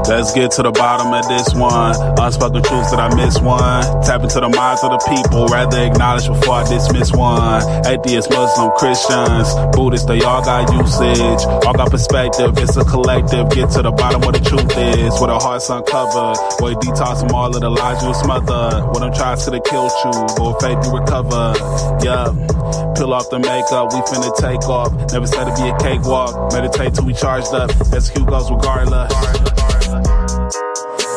Let's get to the bottom of this one. Unspoken truths that I miss one. Tap into the minds of the people. Rather acknowledge before I dismiss one. Atheists, Muslim, Christians, Buddhists, they all got usage. All got perspective. It's a collective. Get to the bottom where the truth is. Where the heart's uncovered. Where you detox from all of the lies you smothered. When them tries to kill you, but with faith you recover. Yeah. Peel off the makeup. We finna take off. Never said it'd be a cakewalk. Meditate till we charged up. Execute goes regardless.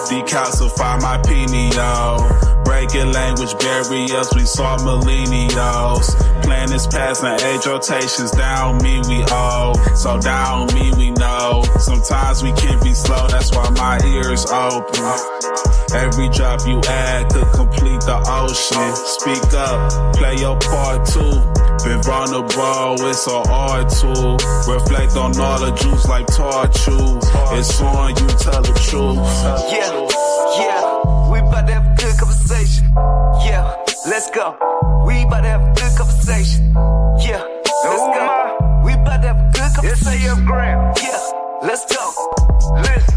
Decalcify my pineal. Breaking language barriers, we saw millennials. Planets passing age rotations, down me we owe. So down me we know. Sometimes we can be slow, that's why my ears open. Every drop you add could complete the ocean. Speak up, play your part too. Been vulnerable, it's so hard to reflect on all the juice like torture. It's on you, tell the truth. Yeah, we about to have a good conversation. Yeah, let's go. We about to have a good conversation. Yeah, let's go. We about to have a good conversation. Yeah, let's go. Listen.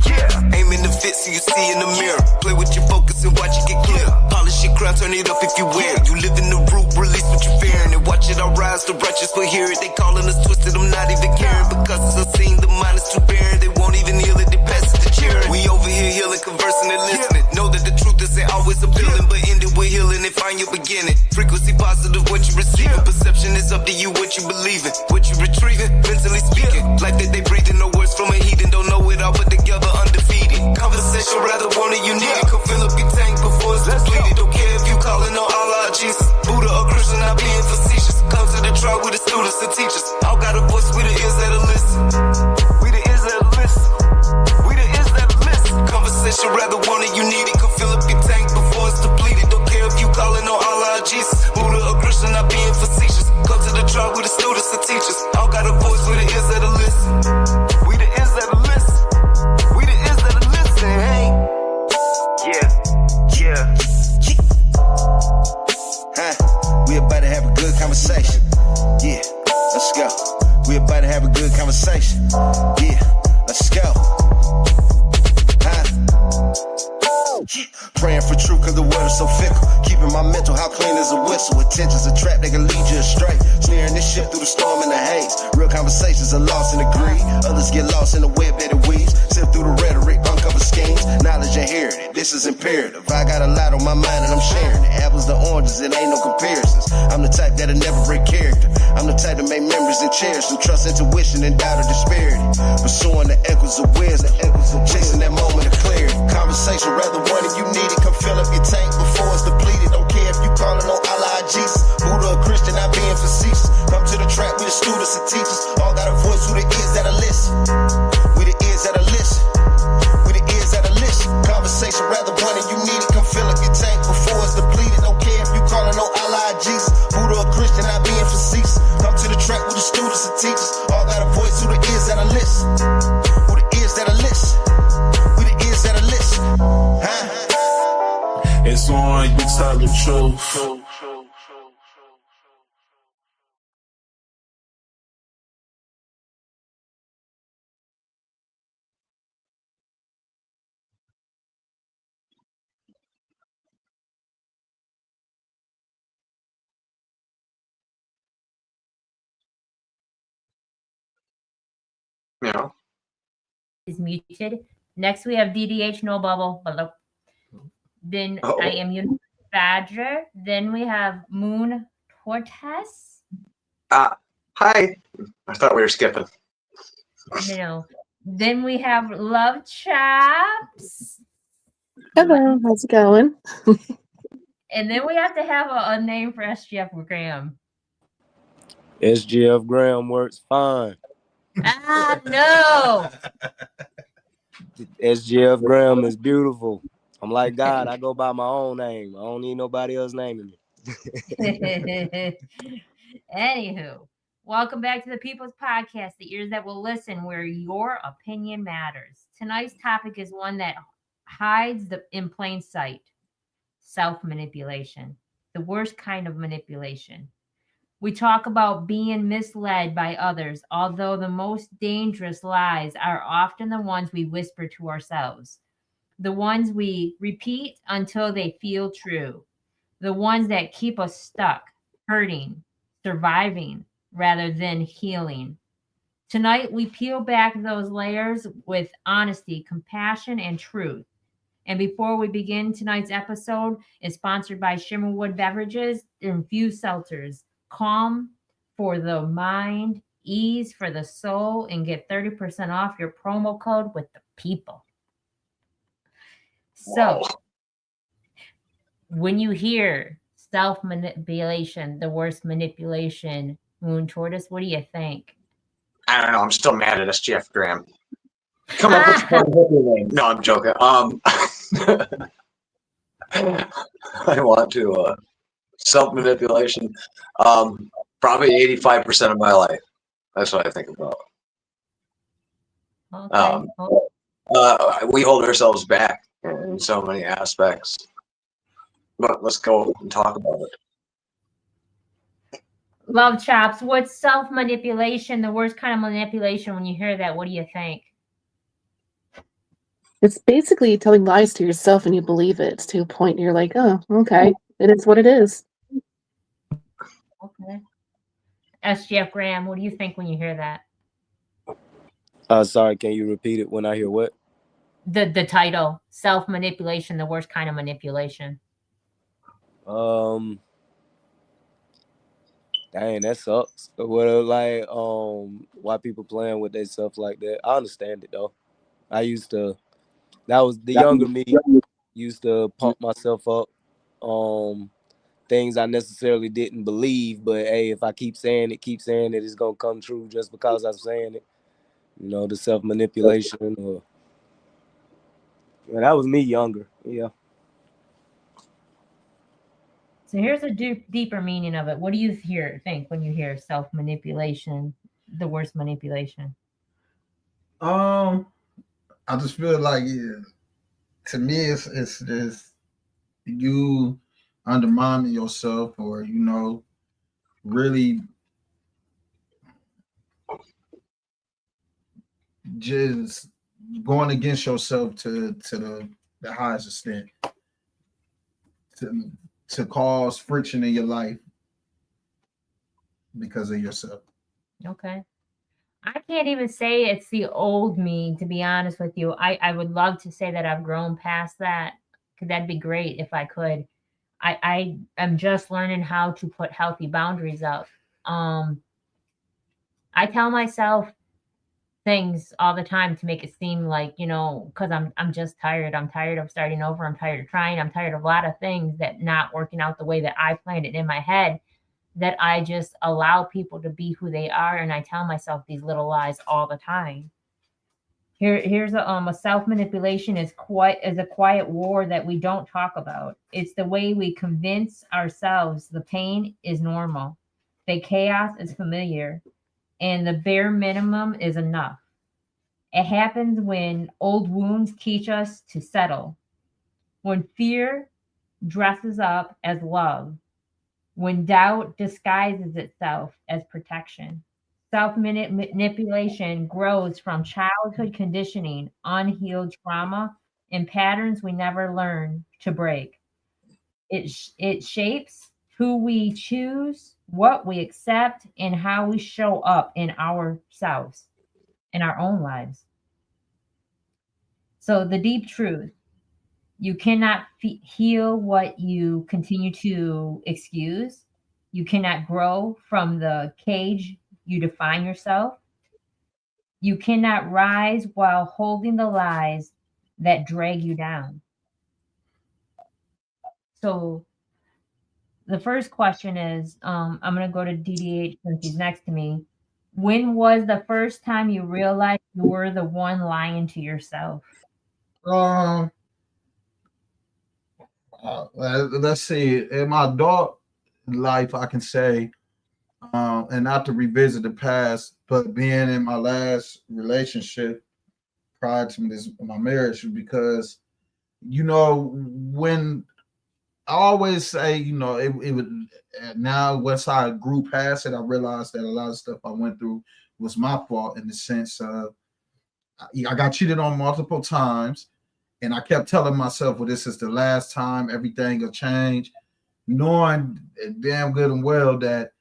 Yeah, aim in the fit so you see in the mirror. Play with your focus and watch it get clear. Polish your crown, turn it up if you wear it. You live in the root, release what you're fearing. And watch it all rise, the righteous will hear it. They calling us twisted, I'm not even caring. Because it's unseen, the mind is too barren. They won't even heal it, they pass it to cheering. We over here healing, conversing and listening. Know that the truth isn't always appealing, but end it with healing and find your beginning. Frequency positive, what you receiving. Perception is up to you, what you believing. What you retrieving, mentally speaking. Life that they breathing, no words from a heathen. Don't know it all, but together undefeated. Conversation, rather want it, you need it. Come fill up your tank before it's depleted. Don't care if you calling on Allah, Jesus, Buddha or Christian, not being facetious. Come to the trial with the students and teachers. All got a voice, we the ears that'll listen. We the ears that'll listen. We the ears that'll listen. Conversation, rather want it, you need it. Come fill up your tank before it's depleted. Don't care if you calling on Allah, Jesus, Buddha or Christian, not being facetious. Come to the trial with the students and teachers. All got a voice, we the ears that'll listen. We the ears that'll listen. We the ears that'll listen, hey. Yeah. We about to have a good conversation. Yeah, let's go. We about to have a good conversation. Yeah, let's go. Praying for truth cause the world is so fickle. Keeping my mental how clean as a whistle. Attention's a trap, they can lead you astray. Steering this ship through the storm and the haze. Real conversations are lost in the greed. Others get lost in the web that it weaves. Sift through the rhetoric, uncover schemes. Knowledge inherited, this is imperative. I got a lot on my mind and I'm sharing it. Apples to oranges, it ain't no comparisons. I'm the type that'll never break character. I'm the type to make memories and cherish them. Trust intuition and doubt or disparity. Pursuing the echoes of wisdom. Chasing that moment of clarity. Conversation rather one if you need it. Come fill up your tank before it's depleted. Don't care if you calling on Allah, Jesus, Buddha or Christian, not being facetious. Come to the track with the students and teachers. All got a voice who the ears that'll listen. We the ears that'll listen. We the ears that'll listen. Conversation rather one if you need it. Come fill up your tank before it's depleted. Don't care if you calling on Allah, Jesus, Buddha or Christian, not being facetious. Come to the track with the students and teachers. All got a voice who the ears that'll listen. Who the ears that'll listen. We the ears that'll listen. It's on you, tell the truth. Yeah. Is muted. Next we have DDH No Bubble. Then I am Unicorn Badger. Then we have Moon Tortoise. Hi. I thought we were skipping. No. Then we have Love Chaps. Hello, how's it going? And then we have to have a name for SGF Graham. SGF Graham works fine. No. SGF Graham is beautiful. I'm like God. I go by my own name. I don't need nobody else naming me. Anywho, welcome back to the People's Podcast, the ears that will listen, where your opinion matters. Tonight's topic is one that hides in plain sight: self-manipulation, the worst kind of manipulation. We talk about being misled by others, although the most dangerous lies are often the ones we whisper to ourselves, the ones we repeat until they feel true, the ones that keep us stuck, hurting, surviving, rather than healing. Tonight, we peel back those layers with honesty, compassion, and truth. And before we begin, tonight's episode is sponsored by Shimmerwood Beverages Infused Seltzers. Calm for the mind, ease for the soul, and get 30% off your promo code with the people. So, when you hear self-manipulation, the worst manipulation, Moon Tortoise, what do you think? I don't know. I'm still mad at us, Jeff Graham. Come up with a fun hippie name. No, I'm joking. I want to self-manipulation. Probably 85% of my life. That's what I think about. Okay. We hold ourselves back in so many aspects. But let's go and talk about it. Love Chops, what's self-manipulation, the worst kind of manipulation? When you hear that, what do you think? It's basically telling lies to yourself and you believe it to a point you're like, oh, okay, it is what it is. Okay. SGF Graham, what do you think when you hear that? Sorry, can you repeat it when I hear what? The title, self-manipulation, the worst kind of manipulation. Dang, that sucks. Well, like, why people playing with their stuff like that? I understand it though. That was the younger me used to pump myself up. Things I necessarily didn't believe, but hey, if I keep saying it, it's gonna come true just because I'm saying it. You know, the self-manipulation. That was me younger. Yeah. So here's a deeper meaning of it. What do you think when you hear self-manipulation, the worst manipulation? I just feel like to me it's this you undermining yourself, or really just going against yourself to the highest extent to cause friction in your life because of yourself. Okay. I can't even say it's the old me, to be honest with you. I would love to say that I've grown past that, because that'd be great if I could. I am just learning how to put healthy boundaries up. I tell myself things all the time to make it seem like, because I'm just tired. I'm tired of starting over. I'm tired of trying. I'm tired of a lot of things that not working out the way that I planned it in my head, that I just allow people to be who they are. And I tell myself these little lies all the time. Here's a self-manipulation is a quiet war that we don't talk about. It's the way we convince ourselves the pain is normal, the chaos is familiar, and the bare minimum is enough. It happens when old wounds teach us to settle, when fear dresses up as love, when doubt disguises itself as protection. Self-manipulation grows from childhood conditioning, unhealed trauma, and patterns we never learn to break. It shapes who we choose, what we accept, and how we show up in ourselves, in our own lives. So the deep truth, you cannot heal what you continue to excuse. You cannot grow from the cage you define yourself. You cannot rise while holding the lies that drag you down. So the first question is, I'm going to go to DDH since he's next to me. When was the first time you realized you were the one lying to yourself? Let's see. In my adult life, I can say, and not to revisit the past, but being in my last relationship prior to my marriage, because when I always say, it would. Now, once I grew past it, I realized that a lot of stuff I went through was my fault in the sense of I got cheated on multiple times, and I kept telling myself, "Well, this is the last time. Everything will change," knowing damn good and well that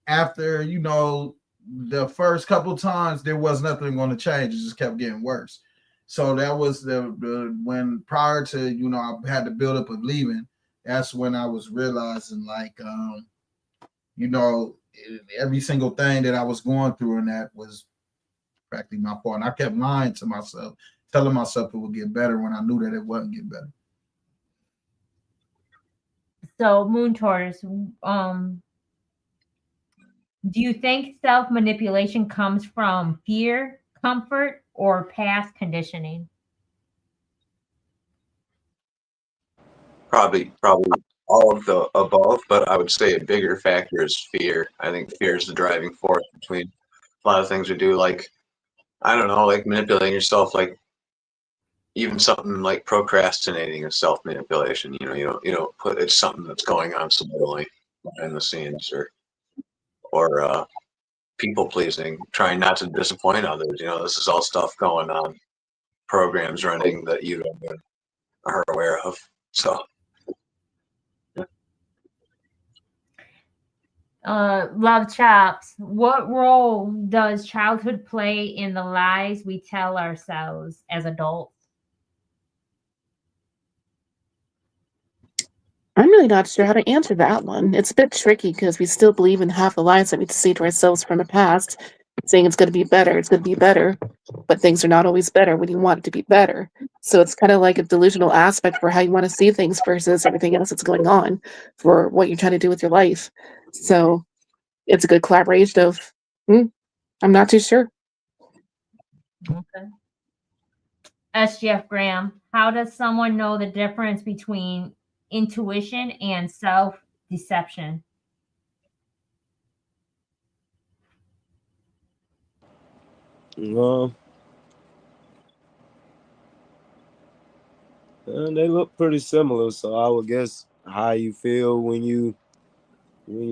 after the first couple times there was nothing going to change. It just kept getting worse. So that was the when prior to I had to build up of leaving. That's when I was realizing you know every single thing that I was going through and that was practically my fault. And I kept lying to myself, telling myself it would get better when I knew that it wasn't get better. So, Moon Tortoise, do you think self manipulation comes from fear, comfort, or past conditioning? Probably all of the above, but I would say a bigger factor is fear. I think fear is the driving force between a lot of things we do. Like, I don't know, like manipulating yourself, like even something like procrastinating is self manipulation. You don't put it's something that's going on subtly behind the scenes, or people pleasing, trying not to disappoint others. This is all stuff going on, programs running that you don't even are aware of. So Love Chops, what role does childhood play in the lies we tell ourselves as adults? I'm really not sure how to answer that one. It's a bit tricky because we still believe in half the lies that we say to ourselves from the past, saying it's going to be better, it's going to be better, but things are not always better when you want it to be better. So it's kind of like a delusional aspect for how you want to see things versus everything else that's going on for what you're trying to do with your life. So it's a good collaboration of, I'm not too sure. Okay. SGF Graham, how does someone know the difference between intuition and self deception? Well, they look pretty similar, so I would guess how you feel when you're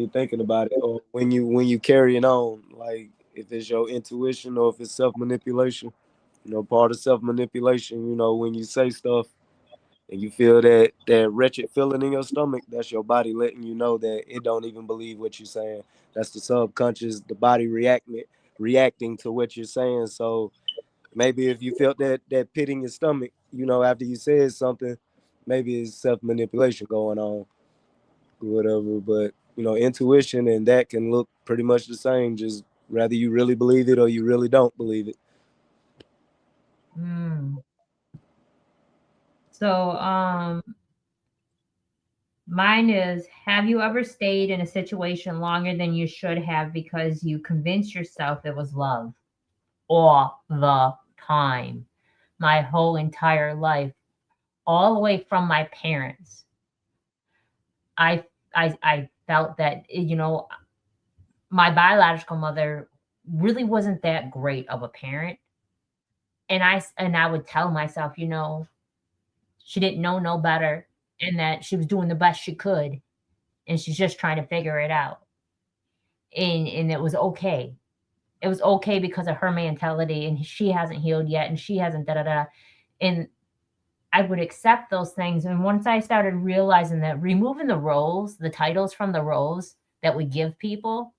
thinking about it, or when you carrying on, like if it's your intuition or if it's self manipulation. Part of self manipulation, when you say stuff and you feel that wretched feeling in your stomach, that's your body letting you know that it don't even believe what you're saying. That's the subconscious, the body reacting to what you're saying. So maybe if you felt that pit in your stomach, after you said something, maybe it's self manipulation going on, whatever. But intuition and that can look pretty much the same. Just whether you really believe it or you really don't believe it. So, mine is, have you ever stayed in a situation longer than you should have because you convinced yourself it was love? All the time. My whole entire life, all the way from my parents. I felt that, my biological mother really wasn't that great of a parent. And I would tell myself, she didn't know no better, and that she was doing the best she could, and she's just trying to figure it out. And it was okay. It was okay because of her mentality, and she hasn't healed yet, and she hasn't da da da. And I would accept those things. And once I started realizing that removing the roles, the titles from the roles that we give people,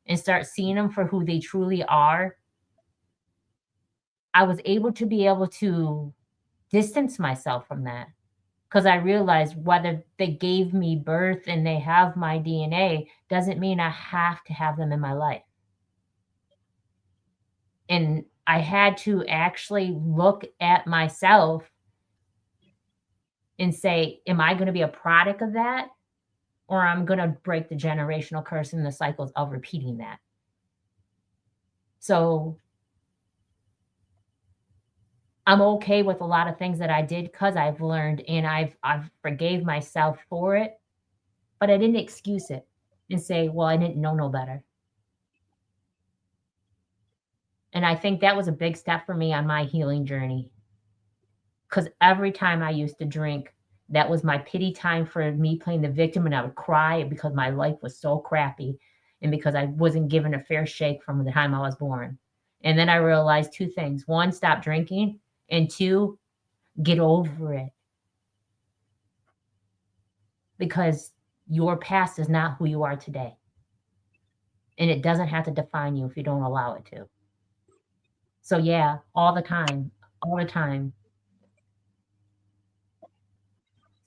and start seeing them for who they truly are, I was able to distance myself from that, because I realized whether they gave me birth and they have my DNA doesn't mean I have to have them in my life. And I had to actually look at myself and say, am I going to be a product of that? Or I'm going to break the generational curse and the cycles of repeating that. So I'm okay with a lot of things that I did because I've learned, and I've forgave myself for it, but I didn't excuse it and say, well, I didn't know no better. And I think that was a big step for me on my healing journey. Because every time I used to drink, That was my pity time for me playing the victim, and I would cry because my life was so crappy and because I wasn't given a fair shake from the time I was born. And then I realized two things. One, stop drinking, and two, get over it. Because your past is not who you are today. And it doesn't have to define you if you don't allow it to. So yeah, all the time. All the time.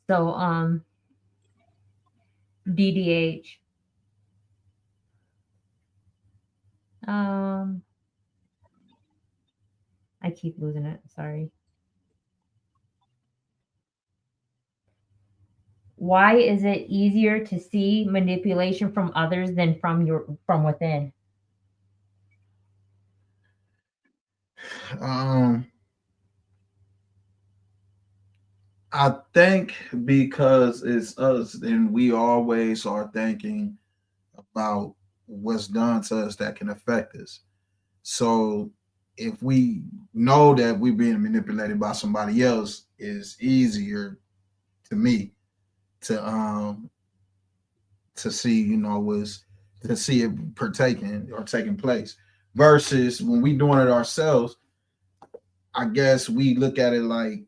So DDH. I keep losing it. Sorry. Why is it easier to see manipulation from others than from within? I think because it's us, and we always are thinking about what's done to us that can affect us. So if we know that we're being manipulated by somebody else, it's easier to me to see, was to see it partaking or taking place. Versus when we doing it ourselves, I guess we look at it like,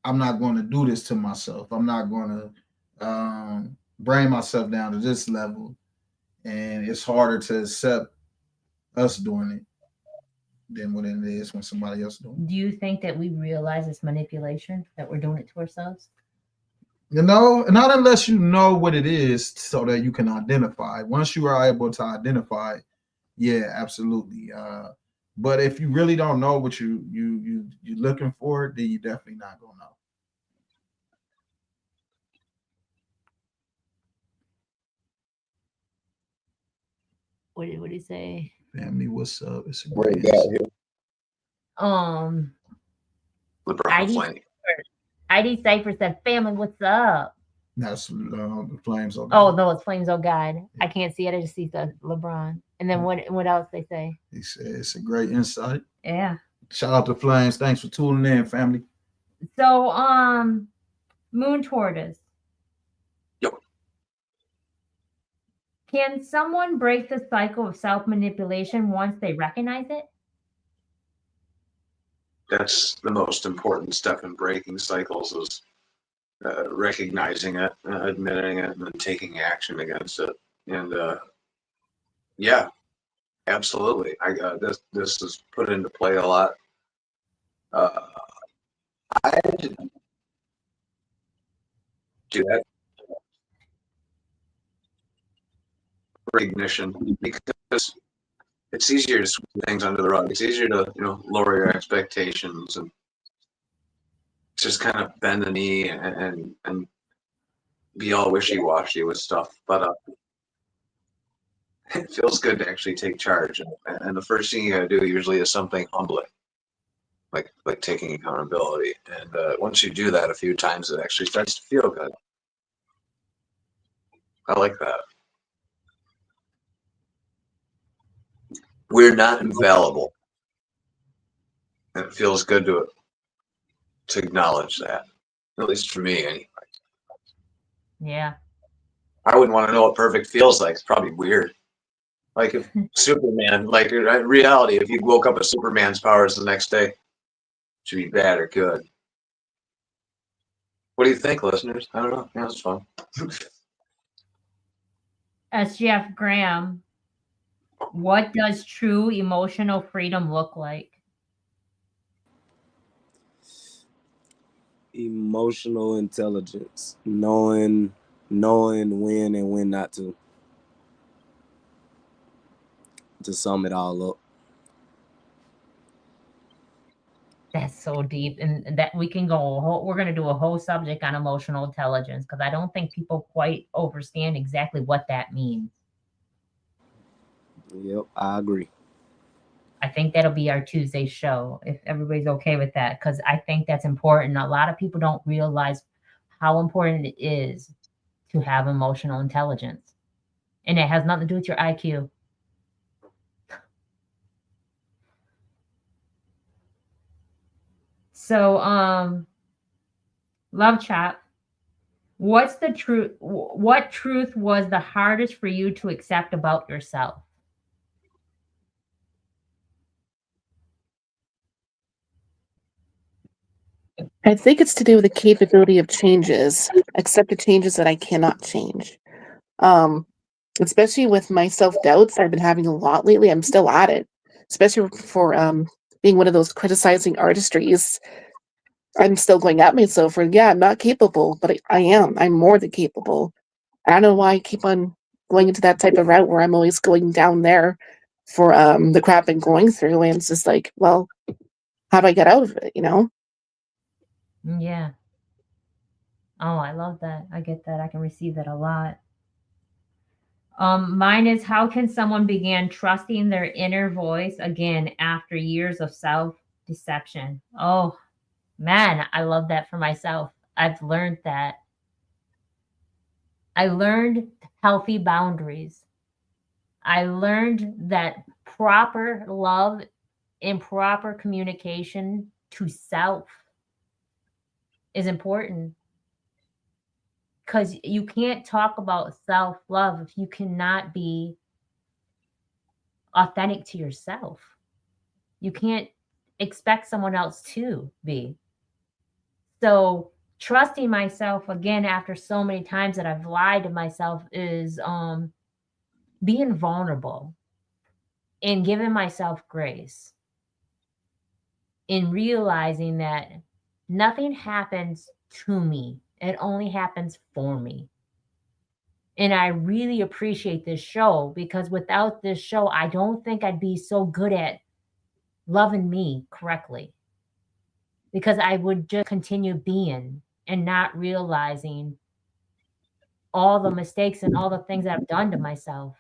I'm not going to do this to myself. I'm not going to bring myself down to this level. And it's harder to accept us doing it than what it is when somebody else doing it. Do you think that we realize it's manipulation, that we're doing it to ourselves? Not unless you know what it is so that you can identify. Once you are able to identify, yeah, absolutely. But if you really don't know what you're looking for, then you definitely not gonna know. What did he say? Family, what's up? It's a What great do you got here? LeBron Flank. ID Cypher said, "Family, what's up?" That's the Flames. Oh no, it's Flames. Oh God, I can't see it. I just see the LeBron. And then what else they say? He said it's a great insight. Yeah. Shout out to Flames. Thanks for tuning in, family. So Moon Tortoise. Yep. Can someone break the cycle of self-manipulation once they recognize it? That's the most important step in breaking cycles is recognizing it, admitting it, and then taking action against it. And yeah, absolutely. This is put into play a lot. I didn't do that recognition because it's easier to sweep things under the rug. It's easier to lower your expectations and just kind of bend the knee and be all wishy-washy with stuff. But it feels good to actually take charge. And the first thing you got to do usually is something humbling, like taking accountability. And once you do that a few times, it actually starts to feel good. I like that. We're not infallible. And it feels good to acknowledge that, at least for me anyway. Yeah. I wouldn't want to know what perfect feels like. It's probably weird. Like if Superman, like in reality, if you woke up with Superman's powers the next day, should be bad or good. What do you think, listeners? I don't know. Yeah, it's fun. SGF Graham, what does true emotional freedom look like? Emotional intelligence, knowing when and when not to sum it all up. That's so deep, and that we can go. We're going to do a whole subject on emotional intelligence because I don't think people quite understand exactly what that means. Yep, I agree. I think that'll be our Tuesday show if everybody's okay with that, because I think that's important. A lot of people don't realize how important it is to have emotional intelligence, and it has nothing to do with your IQ. So, Love chat. What's the truth? What truth was the hardest for you to accept about yourself? I think it's to do with the capability of changes, accept the changes that I cannot change. Um, Especially with my self-doubts, I've been having a lot lately. I'm still at it, especially for being one of those criticizing artistries. I'm still going at myself for, yeah, I'm not capable, but I am. I'm more than capable. I don't know why I keep on going into that type of route where I'm always going down there for the crap I'm going through. And it's just like, well, how do I get out of it, you know? Yeah. Oh, I love that. I get that. I can receive that a lot. Mine is, how can someone begin trusting their inner voice again after years of self deception? Oh, man, I love that for myself. I've learned that. I learned healthy boundaries. I learned that proper love and proper communication to self is important, because you can't talk about self love if you cannot be authentic to yourself. You can't expect someone else to be. So, trusting myself again after so many times that I've lied to myself is being vulnerable and giving myself grace, in realizing that nothing happens to me, it only happens for me. And I really appreciate this show, because without this show, I don't think I'd be so good at loving me correctly, because I would just continue being and not realizing all the mistakes and all the things I've done to myself.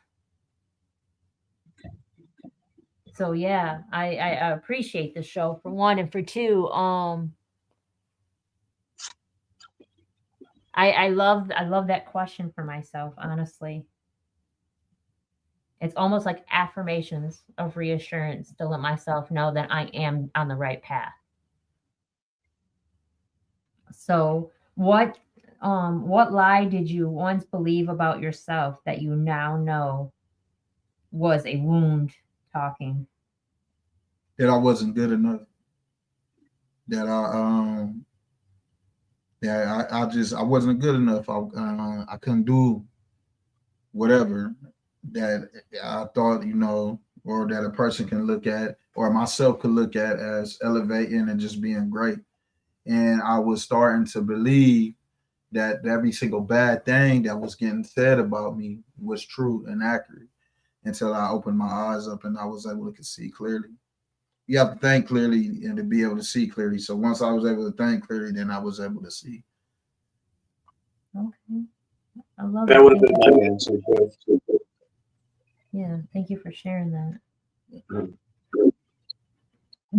So yeah, I appreciate the show, for one, and for two, I love that question for myself, honestly. It's almost like affirmations of reassurance to let myself know that I am on the right path. So, what lie did you once believe about yourself that you now know was a wound talking? That I wasn't good enough. That I wasn't good enough. I couldn't do whatever that I thought, or that a person can look at, or myself could look at as elevating and just being great. And I was starting to believe that every single bad thing that was getting said about me was true and accurate, until I opened my eyes up and I was able to see clearly. You have to think clearly and to be able to see clearly. So once I was able to think clearly, then I was able to see. Okay. I love That it. would have Thank been you. my answer too. Yeah, thank you for sharing that. Mm.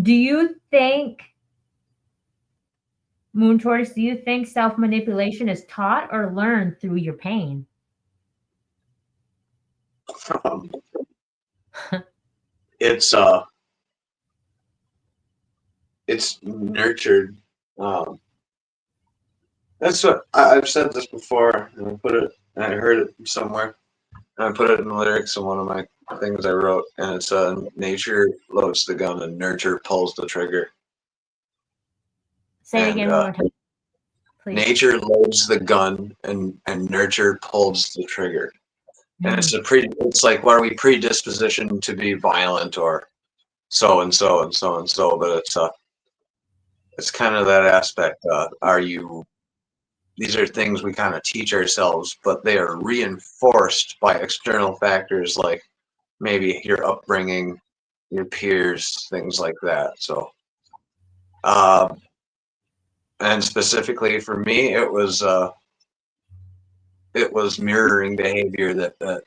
Do you think, Moon Tortoise, do you think self manipulation is taught or learned through your pain? Um, it's nurtured. Um, that's what I've said this before, and I heard it somewhere, and I put it in the lyrics of one of my things I wrote, and it's nature loads the gun and nurture pulls the trigger. Say it And again one more time, please. nature loads the gun and nurture pulls the trigger. And Mm. it's like, what are we predispositioned to be violent or so and so and so and so, but it's kind of that aspect. These are things we kind of teach ourselves, but they are reinforced by external factors like maybe your upbringing, your peers, things like that. So, and specifically for me, it was mirroring behavior that I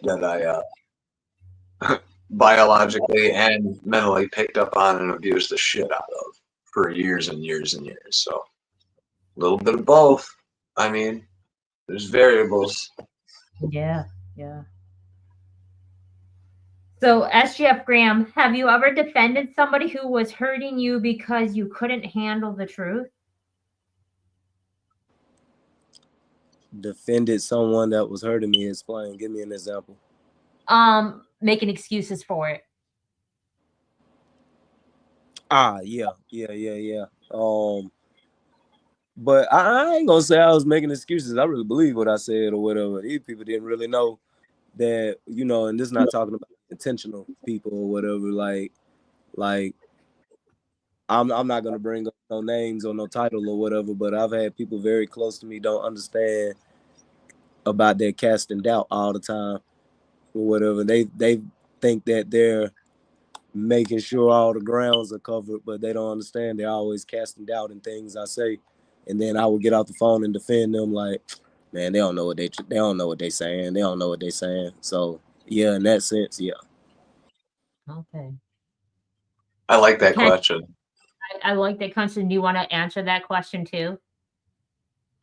biologically and mentally picked up on and abused the shit out of for years and years and years. So a little bit of both. I mean, there's variables. Yeah, yeah. So, SGF Graham, have you ever defended somebody who was hurting you because you couldn't handle the truth? defended someone that was hurting me. Explain. Give me an example. Making excuses for it. Yeah. But I ain't gonna say I was making excuses. I really believe what I said or whatever. These people didn't really know that, you know, and this is not talking about intentional people or whatever. Like I'm not gonna bring up no names or no title or whatever, but I've had people very close to me don't understand about their casting doubt all the time or whatever. They think that they're making sure all the grounds are covered, but they don't understand they're always casting doubt in things I say. And then I would get off the phone and defend them like, man, they don't know what they saying. They don't know what they saying. So yeah, in that sense, yeah. Okay. I like that Ken, question. I like that question. Do you want to answer that question too?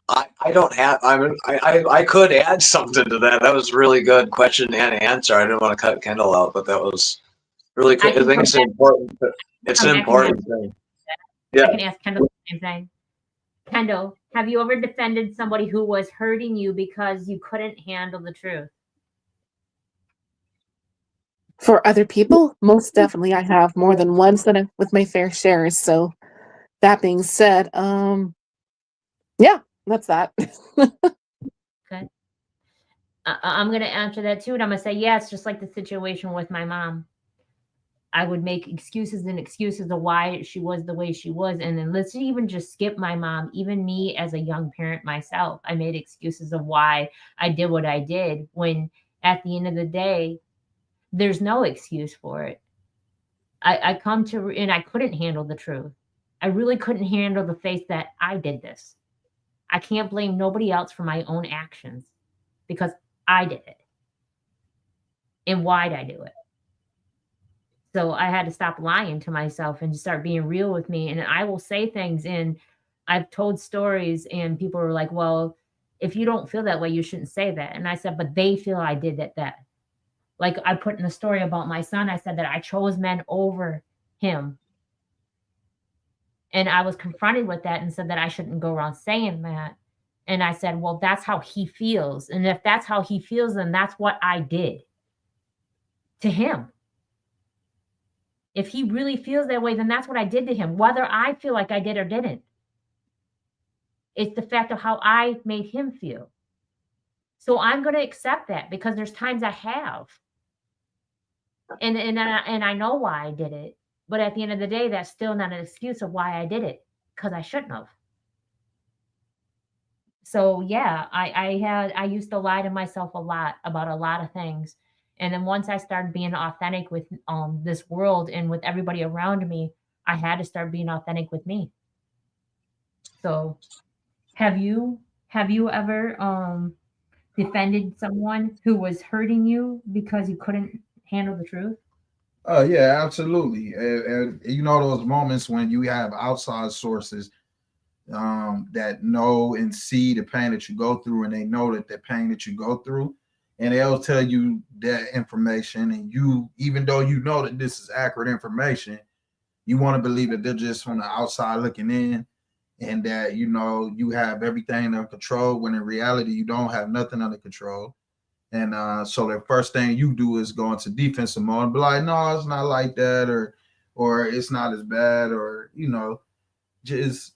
I don't have. I mean, I could add something to that. That was a really good question and answer. I didn't want to cut Kendall out, but that was really. I think it's important. It's an important thing. Yeah. I can ask Kendall the same thing. Kendall, have you ever defended somebody who was hurting you because you couldn't handle the truth? For other people, most definitely I have more than once than with my fair share. So that being said, yeah, that's that. Okay. I'm going to answer that too. And I'm going to say, yeah, it's just like the situation with my mom. I would make excuses and excuses of why she was the way she was. And then let's even just skip my mom, even me as a young parent myself. I made excuses of why I did what I did when at the end of the day, there's no excuse for it. I come to, and I couldn't handle the truth. I really couldn't handle the fact that I did this. I can't blame nobody else for my own actions because I did it. And why'd I do it? So I had to stop lying to myself and just start being real with me. And I will say things, and I've told stories and people are like, well, if you don't feel that way, you shouldn't say that. And I said, but they feel I did that. Like I put in the story about my son, I said that I chose men over him. And I was confronted with that and said that I shouldn't go around saying that. And I said, well, that's how he feels. And if that's how he feels, then that's what I did to him. If he really feels that way, then that's what I did to him, whether I feel like I did or didn't. It's the fact of how I made him feel. So I'm going to accept that because there's times I have. And I know why I did it. But at the end of the day, that's still not an excuse of why I did it, because I shouldn't have. So yeah, I used to lie to myself a lot about a lot of things. And then once I started being authentic with this world and with everybody around me, I had to start being authentic with me. So have you ever defended someone who was hurting you because you couldn't handle the truth? Yeah, absolutely. And you know those moments when you have outside sources that know and see the pain that you go through, and they know that the pain that you go through, and they'll tell you that information, and you, even though you know that this is accurate information, you want to believe that they're just from the outside looking in, and that you know you have everything under control, when in reality you don't have nothing under control. And so the first thing you do is go into defensive mode and be like, no, it's not like that, or it's not as bad, or you know, just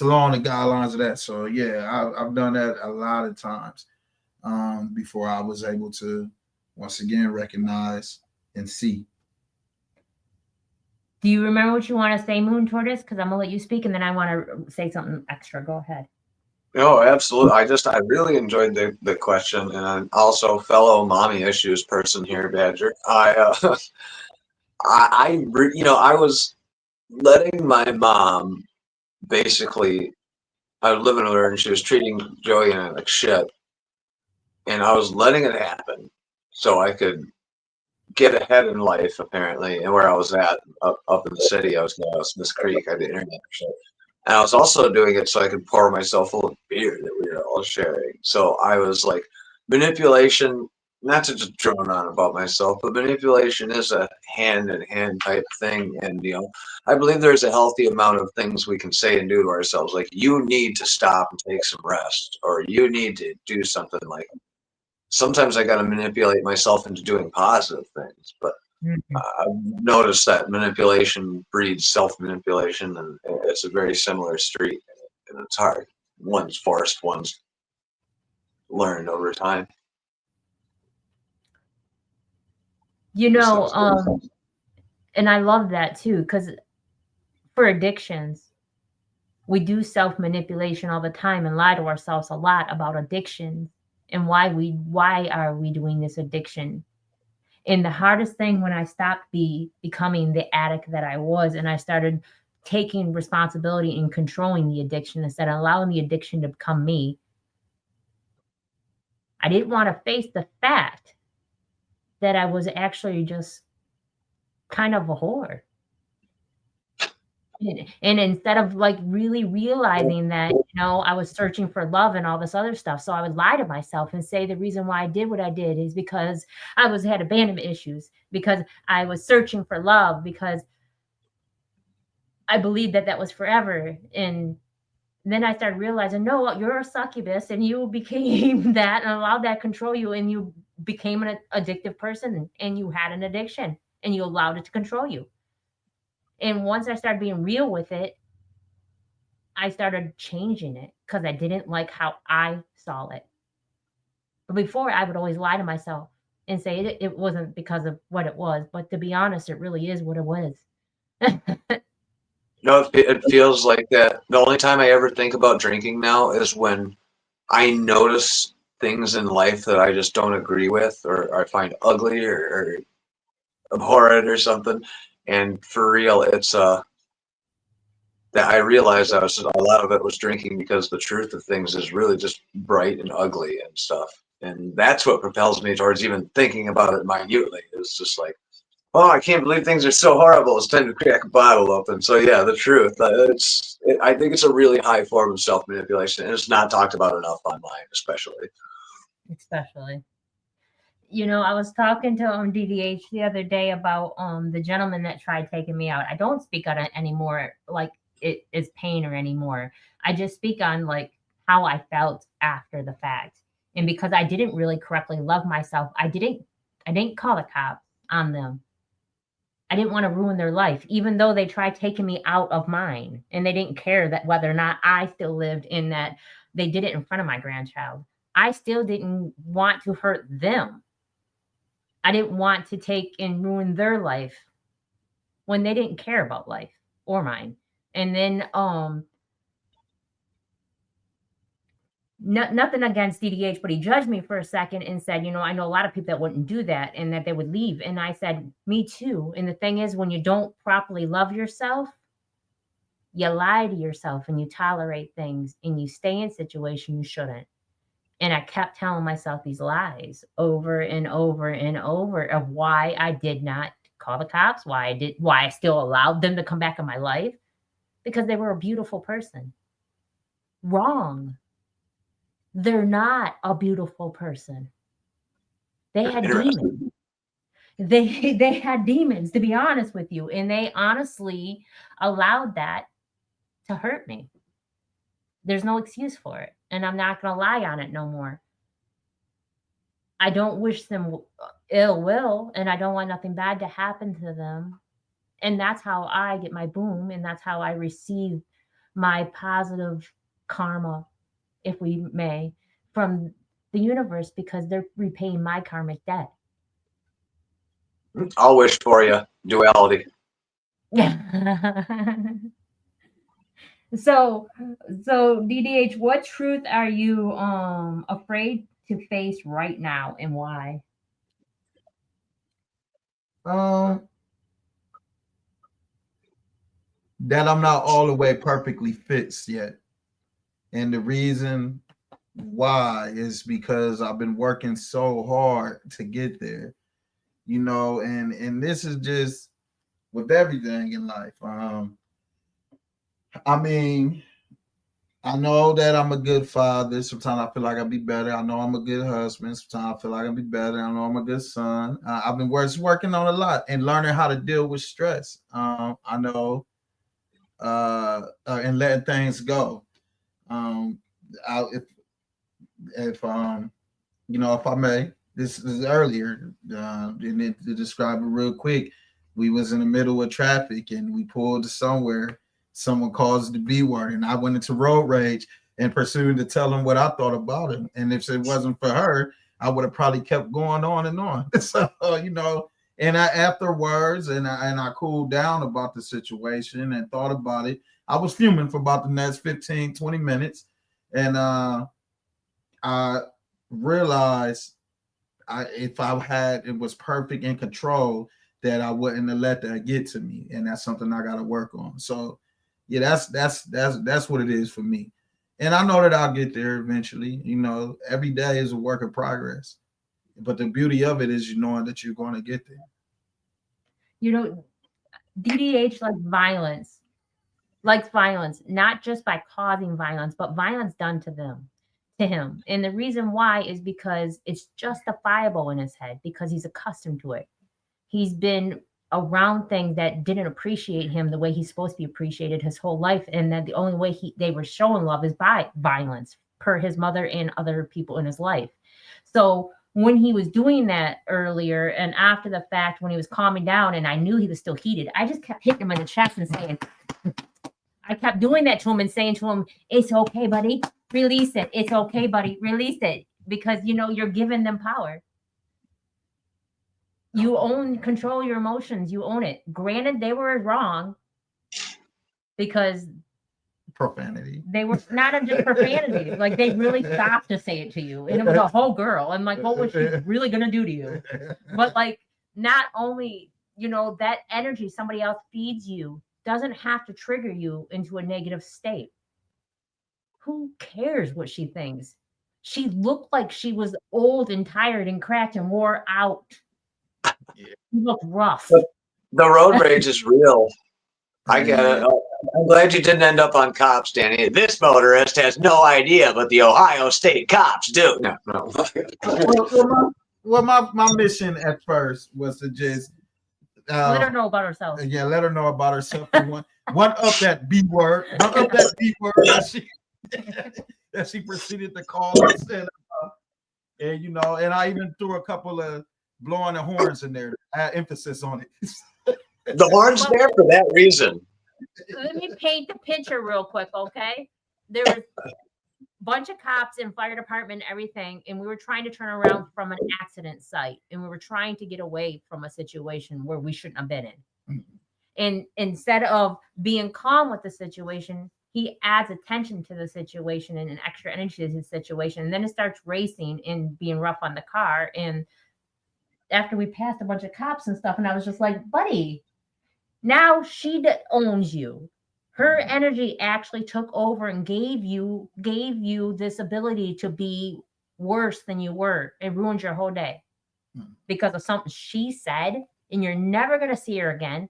along the guidelines of that. So yeah, I've done that a lot of times before I was able to once again recognize and see. Do you remember what you want to say, Moon Tortoise? Because I'm gonna let you speak, and then I want to say something extra. Go ahead. No, absolutely. I really enjoyed the question, and I'm also fellow mommy issues person here, Badger. I was letting my mom basically. I was living with her, and she was treating Joey and I like shit, and I was letting it happen so I could get ahead in life, apparently, and where I was at up in the city. I was going to Smith Creek. I did internet shit. And I was also doing it so I could pour myself full of beer that we were all sharing. So I was like, manipulation not to just drone on about myself, but manipulation is a hand-in-hand type thing. And, I believe there's a healthy amount of things we can say and do to ourselves. Like, you need to stop and take some rest, or you need to do something. Like, sometimes I got to manipulate myself into doing positive things, but Mhm. I've noticed that manipulation breeds self-manipulation, and it's a very similar street, and it's hard. One's forced, one's learned over time. You This know, stuff's good. and I love that too, because for addictions, we do self manipulation all the time and lie to ourselves a lot about addictions and why are we doing this addiction. And the hardest thing when I stopped becoming the addict that I was, and I started taking responsibility and controlling the addiction instead of allowing the addiction to become me, I didn't want to face the fact that I was actually just kind of a whore. And instead of like really realizing that, I was searching for love and all this other stuff. So I would lie to myself and say the reason why I did what I did is because had abandonment issues, because I was searching for love, because I believed that that was forever. And then I started realizing, no, you're a succubus and you became that and allowed that control you. And you became an addictive person and you had an addiction and you allowed it to control you. And once I started being real with it, I started changing it because I didn't like how I saw it. But before, I would always lie to myself and say it wasn't because of what it was. But to be honest, it really is what it was. It feels like that. The only time I ever think about drinking now is when I notice things in life that I just don't agree with, or I find ugly, or abhorrent or something. And for real, it's that I realized a lot of it was drinking, because the truth of things is really just bright and ugly and stuff. And that's what propels me towards even thinking about it minutely. It's just like, oh, I can't believe things are so horrible. It's time to crack a bottle open. So yeah, the truth. I think it's a really high form of self manipulation, and it's not talked about enough online, especially. Especially. I was talking to DDH the other day about the gentleman that tried taking me out. I don't speak on it anymore, like it is pain or anymore. I just speak on like how I felt after the fact. And because I didn't really correctly love myself, I didn't call the cops on them. I didn't want to ruin their life, even though they tried taking me out of mine. And they didn't care that whether or not I still lived in that they did it in front of my grandchild. I still didn't want to hurt them. I didn't want to take and ruin their life when they didn't care about life or mine. And then nothing against DDH, but he judged me for a second and said, I know a lot of people that wouldn't do that and that they would leave. And I said, me too. And the thing is, when you don't properly love yourself, you lie to yourself and you tolerate things and you stay in situations you shouldn't. And I kept telling myself these lies over and over and over of why I did not call the cops, why I still allowed them to come back in my life, because they were a beautiful person. Wrong. They're not a beautiful person. They had demons. They had demons, to be honest with you, and they honestly allowed that to hurt me. There's no excuse for it, and I'm not going to lie on it no more. I don't wish them ill will, and I don't want nothing bad to happen to them. And that's how I get my boom, and that's how I receive my positive karma, if we may, from the universe, because they're repaying my karmic debt. I'll wish for you duality. so DDH, what truth are you afraid to face right now, and why? That I'm not all the way perfectly fixed yet. And the reason why is because I've been working so hard to get there, and this is just with everything in life. I mean, I know that I'm a good father. Sometimes I feel like I'll be better. I know I'm a good husband. Sometimes I feel like I'll be better. I know I'm a good son. I've been working on a lot and learning how to deal with stress. I know and letting things go. Um, if if I may, this is earlier, and to describe it real quick, we was in the middle of traffic and we pulled to somewhere. Someone calls the B word, and I went into road rage and pursued to tell him what I thought about him. And if it wasn't for her, I would have probably kept going on and on. So and I afterwards, and I cooled down about the situation and thought about it. I was fuming for about the next 15, 20 minutes, and I realized if I had it was perfect in control, that I wouldn't have let that get to me, and that's something I got to work on. So, yeah, that's what it is for me, and I know that I'll get there eventually. Every day is a work in progress, but the beauty of it is knowing that you're going to get there. DDH likes violence, not just by causing violence, but violence done to him. And the reason why is because it's justifiable in his head, because he's accustomed to it. He's been around things that didn't appreciate him the way he's supposed to be appreciated his whole life. And that the only way they were showing love is by violence, per his mother and other people in his life. So when he was doing that earlier and after the fact, when he was calming down and I knew he was still heated, I just kept hitting him in the chest and saying, I kept doing that to him and saying to him, it's okay, buddy, release it. It's okay, buddy, release it. Because, you're giving them power. You control your emotions. You own it. Granted, they were wrong because profanity. They were not just profanity. Like, they really stopped to say it to you. And it was a whole girl. I'm like, what was she really going to do to you? But, like, not only, that energy somebody else feeds you doesn't have to trigger you into a negative state. Who cares what she thinks? She looked like she was old and tired and cracked and wore out. Yeah. She looked rough. The road rage is real. I get it. I'm glad you didn't end up on cops, Danny. This motorist has no idea, but the Ohio State cops do. No. Well, my mission at first was to just let her know about herself. Yeah, let her know about herself. One up that B word. One up that B word that she proceeded to call us. And I even threw a couple of blowing the horns in there. I had emphasis on it. The horn's there for that reason. Let me paint the picture real quick, okay? There was a bunch of cops and fire department and everything, and we were trying to turn around from an accident site, and we were trying to get away from a situation where we shouldn't have been in. Mm-hmm. And instead of being calm with the situation, he adds attention to the situation and an extra energy to the situation, and then it starts racing and being rough on the car. And after we passed a bunch of cops and stuff, and I was just like, buddy, now she owns you. Her energy actually took over and gave you this ability to be worse than you were. It ruined your whole day because of something she said, and you're never going to see her again.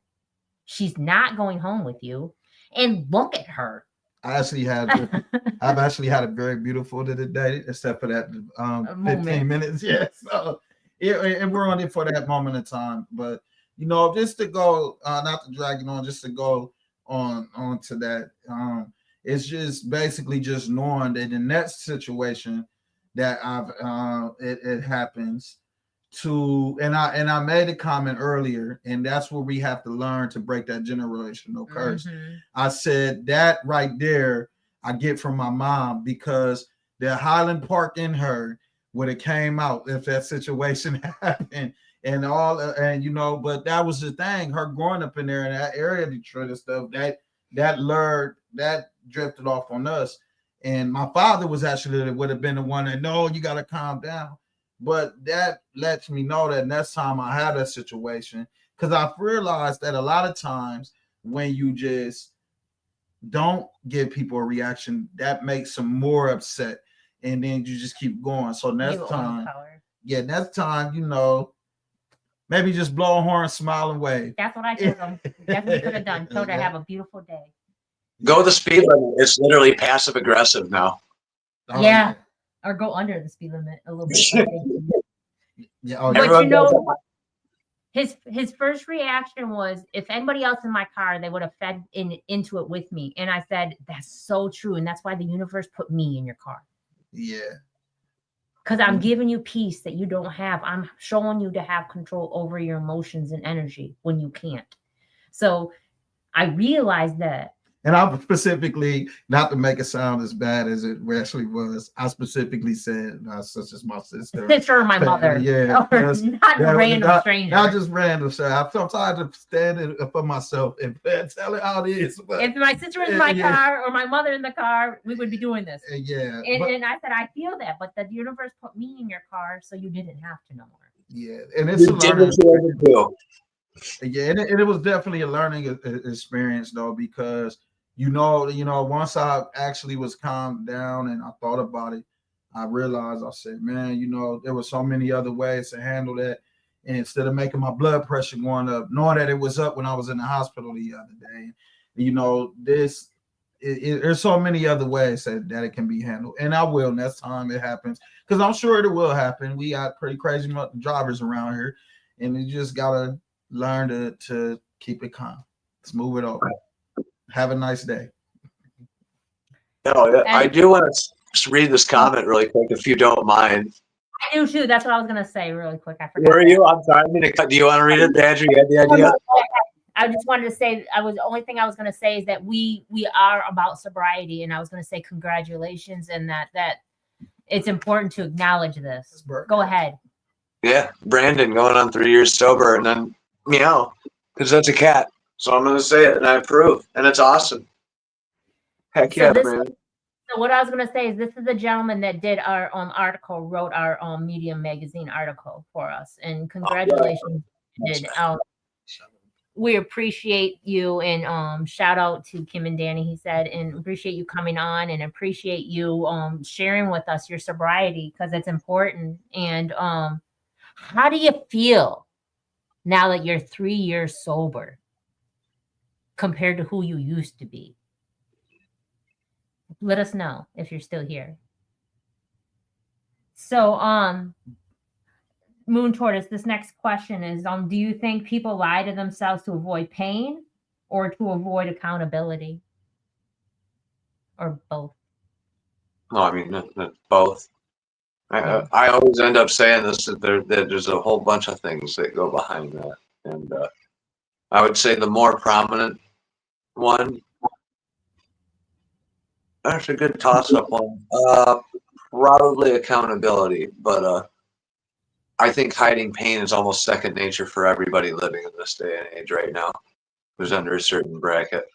She's not going home with you. And look at her. I've actually had a very beautiful day, except for that 15 minutes. Yeah. So and we're on it for that moment in time. But just to go, not to drag it on, just to go on to that. It's just basically just knowing that in that situation that it happens to, and I made a comment earlier, and that's where we have to learn to break that generational curse. Mm-hmm. I said that right there I get from my mom, because the Highland Park in her would have came out if that situation happened. And but that was the thing. Her growing up in there in that area, Detroit and stuff, that drifted off on us. And my father would have been the one that, no, you got to calm down. But that lets me know that next time I have that situation, because I've realized that a lot of times when you just don't give people a reaction, that makes them more upset, and then you just keep going. So next time, maybe just blow a horn, smile, and wave. That's what I told them. That's what you could have done. Told her have a beautiful day. Go the speed limit. It's literally passive aggressive now. Oh, Yeah. Or go under the speed limit a little bit. I think. yeah. Oh, But Everyone you know, does his first reaction was, if anybody else in my car, they would have fed into it with me. And I said, that's so true. And that's why the universe put me in your car. yeah. Because I'm giving you peace that you don't have. I'm showing you to have control over your emotions and energy when you can't. So I realized that. And I specifically, not to make it sound as bad as it actually was, I specifically said, such as my sister. Sister or my mother. Yeah. Or not a random stranger. Not just random. So I'm trying to stand up for myself and tell it how it is. But, if my sister was in my car or my mother in the car, we would be doing this. Yeah. And I said, I feel that, but the universe put me in your car so you didn't have to no more. Yeah. And it's a learning. Yeah. And it was definitely a learning experience, though, because you know, once I actually was calmed down and I thought about it, I realized, I said, man, there were so many other ways to handle that. And instead of making my blood pressure going up, knowing that it was up when I was in the hospital the other day, there's so many other ways that it can be handled. And I will next time it happens, because I'm sure it will happen. We got pretty crazy drivers around here, and you just got to learn to keep it calm. Let's move it over. Have a nice day. No, I do want to read this comment really quick, if you don't mind. I do too. That's what I was going to say really quick. I forgot. Where are you? I'm sorry. Do you want to read it, Andrew? You had the idea? I just wanted to say, the only thing I was going to say is that we are about sobriety, and I was going to say congratulations, and that it's important to acknowledge this. Go ahead. Yeah, Brandon going on 3 years sober, and then meow, because that's a cat. So I'm going to say it, and I approve, and it's awesome. Heck yeah, Brandon. So what I was going to say is, this is the gentleman that did our article, wrote our Medium magazine article for us, and congratulations. We appreciate you, and shout out to Kim and Danny, he said, and appreciate you coming on, and appreciate you sharing with us your sobriety, because it's important. And how do you feel now that you're 3 years sober compared to who you used to be? Let us know if you're still here. So Moon Tortoise, this next question is, do you think people lie to themselves to avoid pain or to avoid accountability? Or both? No, I mean, both. I always end up saying this, that there's a whole bunch of things that go behind that. And I would say the more prominent one, that's a good toss-up one. Probably accountability, but I think hiding pain is almost second nature for everybody living in this day and age right now, who's under a certain bracket.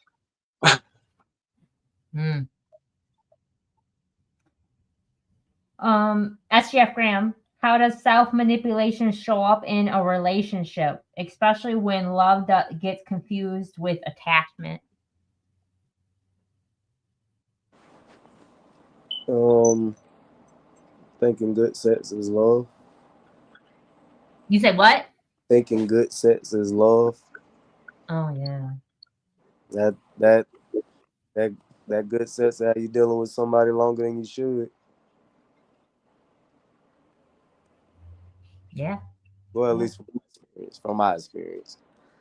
SGF Graham, how does self-manipulation show up in a relationship, especially when love gets confused with attachment? Thinking good sex is love. You said what? Thinking good sex is love. Oh yeah. That good sex, how you dealing with somebody longer than you should. Yeah. Well, at least from my experience.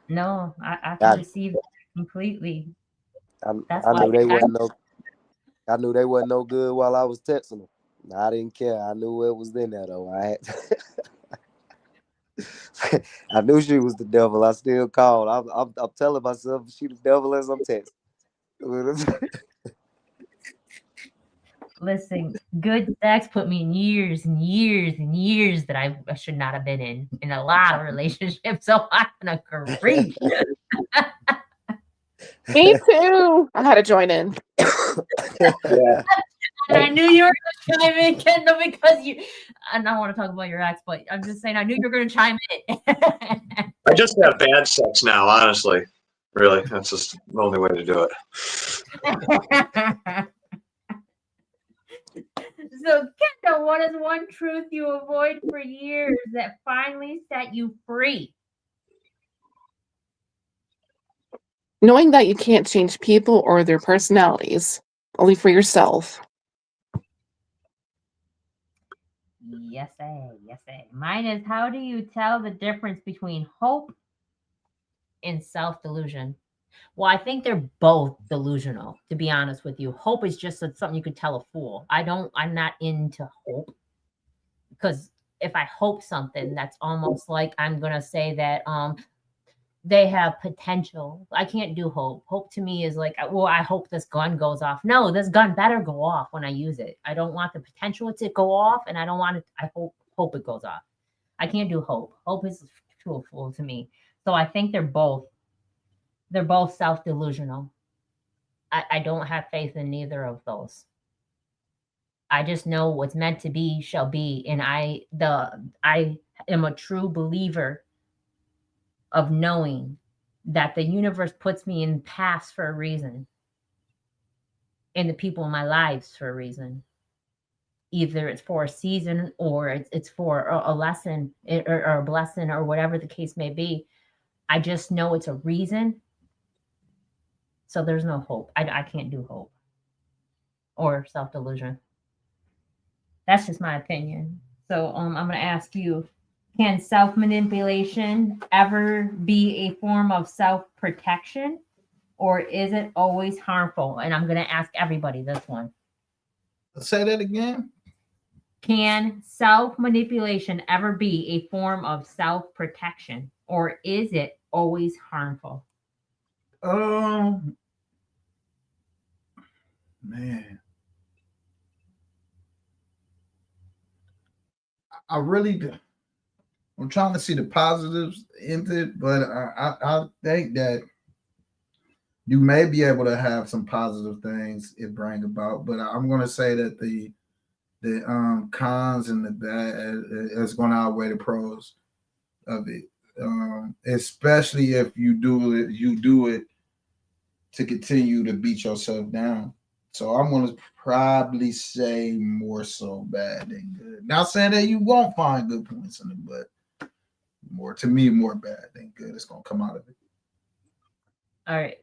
No, I can receive that completely. I knew they wasn't no good while I was texting them. I didn't care. I knew it was in there though. I knew she was the devil. I still called. I'm telling myself she the devil as I'm texting. Listen, good sex put me in years and years and years that I should not have been in a lot of relationships. So I'm gonna agree. Me too. I had to join in. Yeah. And I knew you were going to chime in, Kendall, because I don't want to talk about your ex, but I'm just saying I knew you were going to chime in. I just have bad sex now, honestly. Really, that's just the only way to do it. So, Kendall, what is one truth you avoid for years that finally set you free? Knowing that you can't change people or their personalities, only for yourself. Yes, yes, mine is, how do you tell the difference between hope and self-delusion? Well, I think they're both delusional, to be honest with you. Hope is just something you could tell a fool. I'm not into hope, because if I hope something, that's almost like I'm gonna say that they have potential. I can't do hope. Hope to me is like, well, I hope this gun goes off. No, this gun better go off when I use it. I don't want the potential to go off, and I don't want it. I hope it goes off. I can't do hope. Hope is too a fool to me. So I think they're both self-delusional. I don't have faith in neither of those. I just know what's meant to be shall be, and I am a true believer of knowing that the universe puts me in paths for a reason, and the people in my lives for a reason. Either it's for a season, or it's for a lesson, or a blessing, or whatever the case may be. I just know it's a reason. So there's no hope. I can't do hope or self-delusion. That's just my opinion. So I'm going to ask you, can self-manipulation ever be a form of self-protection, or is it always harmful? And I'm going to ask everybody this one. Say that again. Can self-manipulation ever be a form of self-protection, or is it always harmful? Man, I really do. I'm trying to see the positives in it, but I think that you may be able to have some positive things it bring about. But I'm going to say that the cons and the bad is going to outweigh the pros of it. Especially if you do it to continue to beat yourself down. So I'm going to probably say more so bad than good. Not saying that you won't find good points in it, but more bad than good. It's going to come out of it. All right.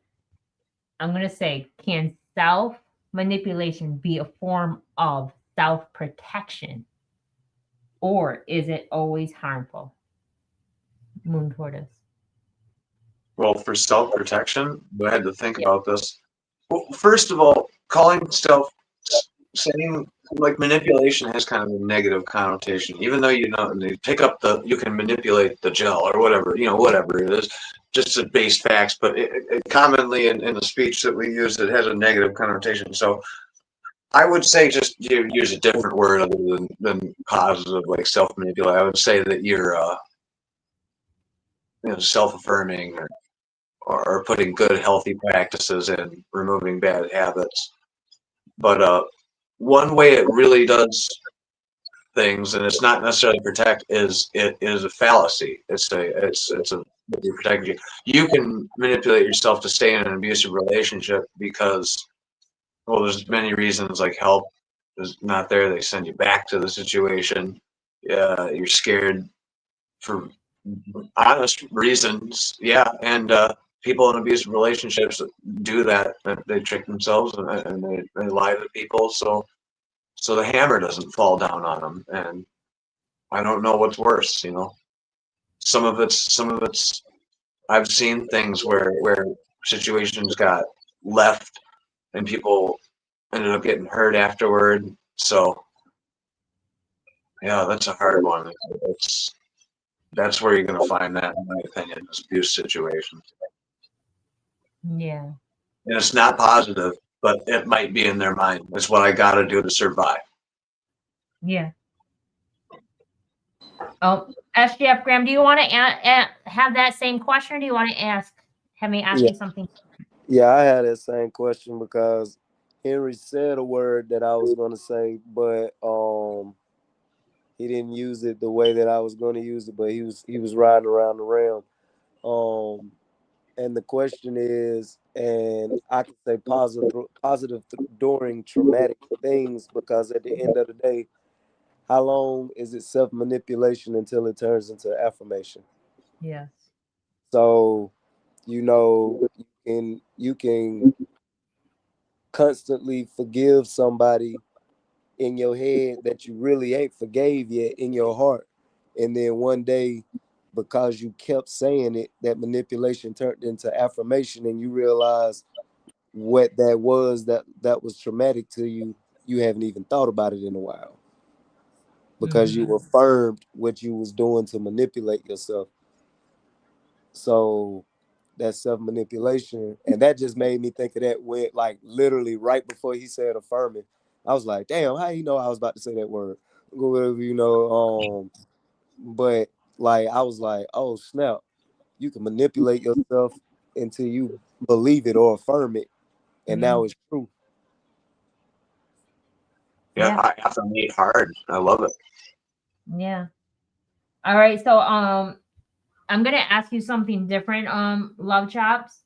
I'm going to say, can self-manipulation be a form of self-protection, or is it always harmful? Moon Tortoise. Well, for self-protection, I had to think about this. Well, first of all, saying like manipulation has kind of a negative connotation, even though you can manipulate the gel or whatever, whatever it is, just to base facts. But it commonly in the speech that we use, it has a negative connotation. So I would say just use a different word other than positive, like self-manipulate. I would say that you're self-affirming, or putting good healthy practices in, removing bad habits. But one way it really does things, and it's not necessarily protect, is a fallacy. It's a protect you. You can manipulate yourself to stay in an abusive relationship because, well, there's many reasons, like help is not there. They send you back to the situation. You're scared for honest reasons. Yeah, and people in abusive relationships do that. They trick themselves, and they lie to people. So the hammer doesn't fall down on them. And I don't know what's worse. Some of it's. I've seen things where situations got left, and people ended up getting hurt afterward. So yeah, that's a hard one. That's where you're going to find that, in my opinion, is abuse situations. Yeah. And it's not positive, but it might be in their mind. It's what I got to do to survive. Yeah. Oh, SGF Graham, do you want to have that same question, or do you want to have me ask you something? Yeah, I had that same question because Henry said a word that I was going to say, but he didn't use it the way that I was going to use it, but he was riding around the rim. And the question is, and I can say positive during traumatic things, because at the end of the day, how long is it self-manipulation until it turns into affirmation? Yes. So, you you can constantly forgive somebody in your head that you really ain't forgave yet in your heart. And then one day, because you kept saying it, that manipulation turned into affirmation, and you realize what that was traumatic to you. You haven't even thought about it in a while because you affirmed what you was doing to manipulate yourself. So that's self-manipulation. And that just made me think of that when, like, literally right before he said affirming, I was like, damn, how you know I was about to say that word? Whatever, but like I was like, oh snap, you can manipulate yourself until you believe it or affirm it, and now it's true. Yeah, I affirmate hard. I love it. Yeah. All right. So I'm gonna ask you something different, Love Chops.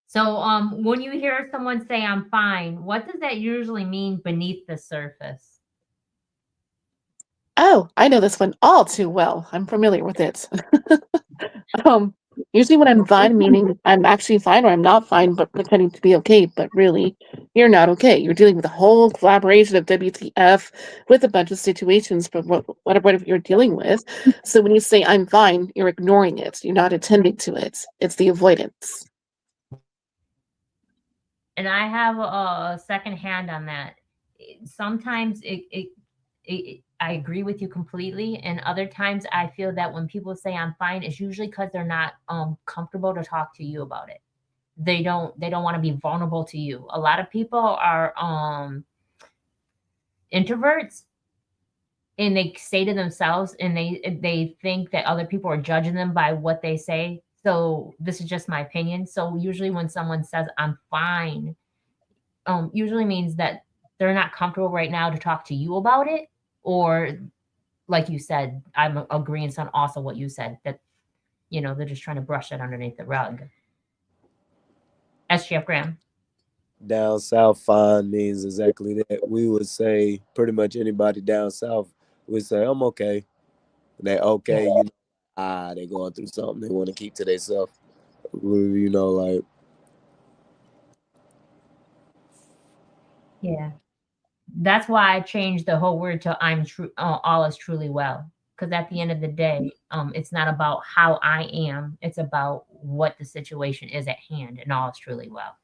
So when you hear someone say I'm fine, what does that usually mean beneath the surface? Oh, I know this one all too well. I'm familiar with it. um, Usually when I'm fine, meaning I'm actually fine or I'm not fine, but pretending to be okay, but really, you're not okay. You're dealing with a whole collaboration of WTF with a bunch of situations for whatever you're dealing with. So when you say I'm fine, you're ignoring it. You're not attending to it. It's the avoidance. And I have a second hand on that. Sometimes I agree with you completely, and other times I feel that when people say I'm fine, it's usually because they're not comfortable to talk to you about it. They don't want to be vulnerable to you. A lot of people are introverts, and they say to themselves, and they think that other people are judging them by what they say. So this is just my opinion. So usually when someone says I'm fine, usually means that they're not comfortable right now to talk to you about it, or like you said, I'm agreeing on also what you said, that they're just trying to brush it underneath the rug. SGF Graham. Down south, fine means exactly that. We would say pretty much anybody down south would say I'm okay. They okay, they going through something. They want to keep to themselves. Like. Yeah, that's why I changed the whole word to I'm true. All is truly well. Because at the end of the day, it's not about how I am. It's about what the situation is at hand, and all is truly well.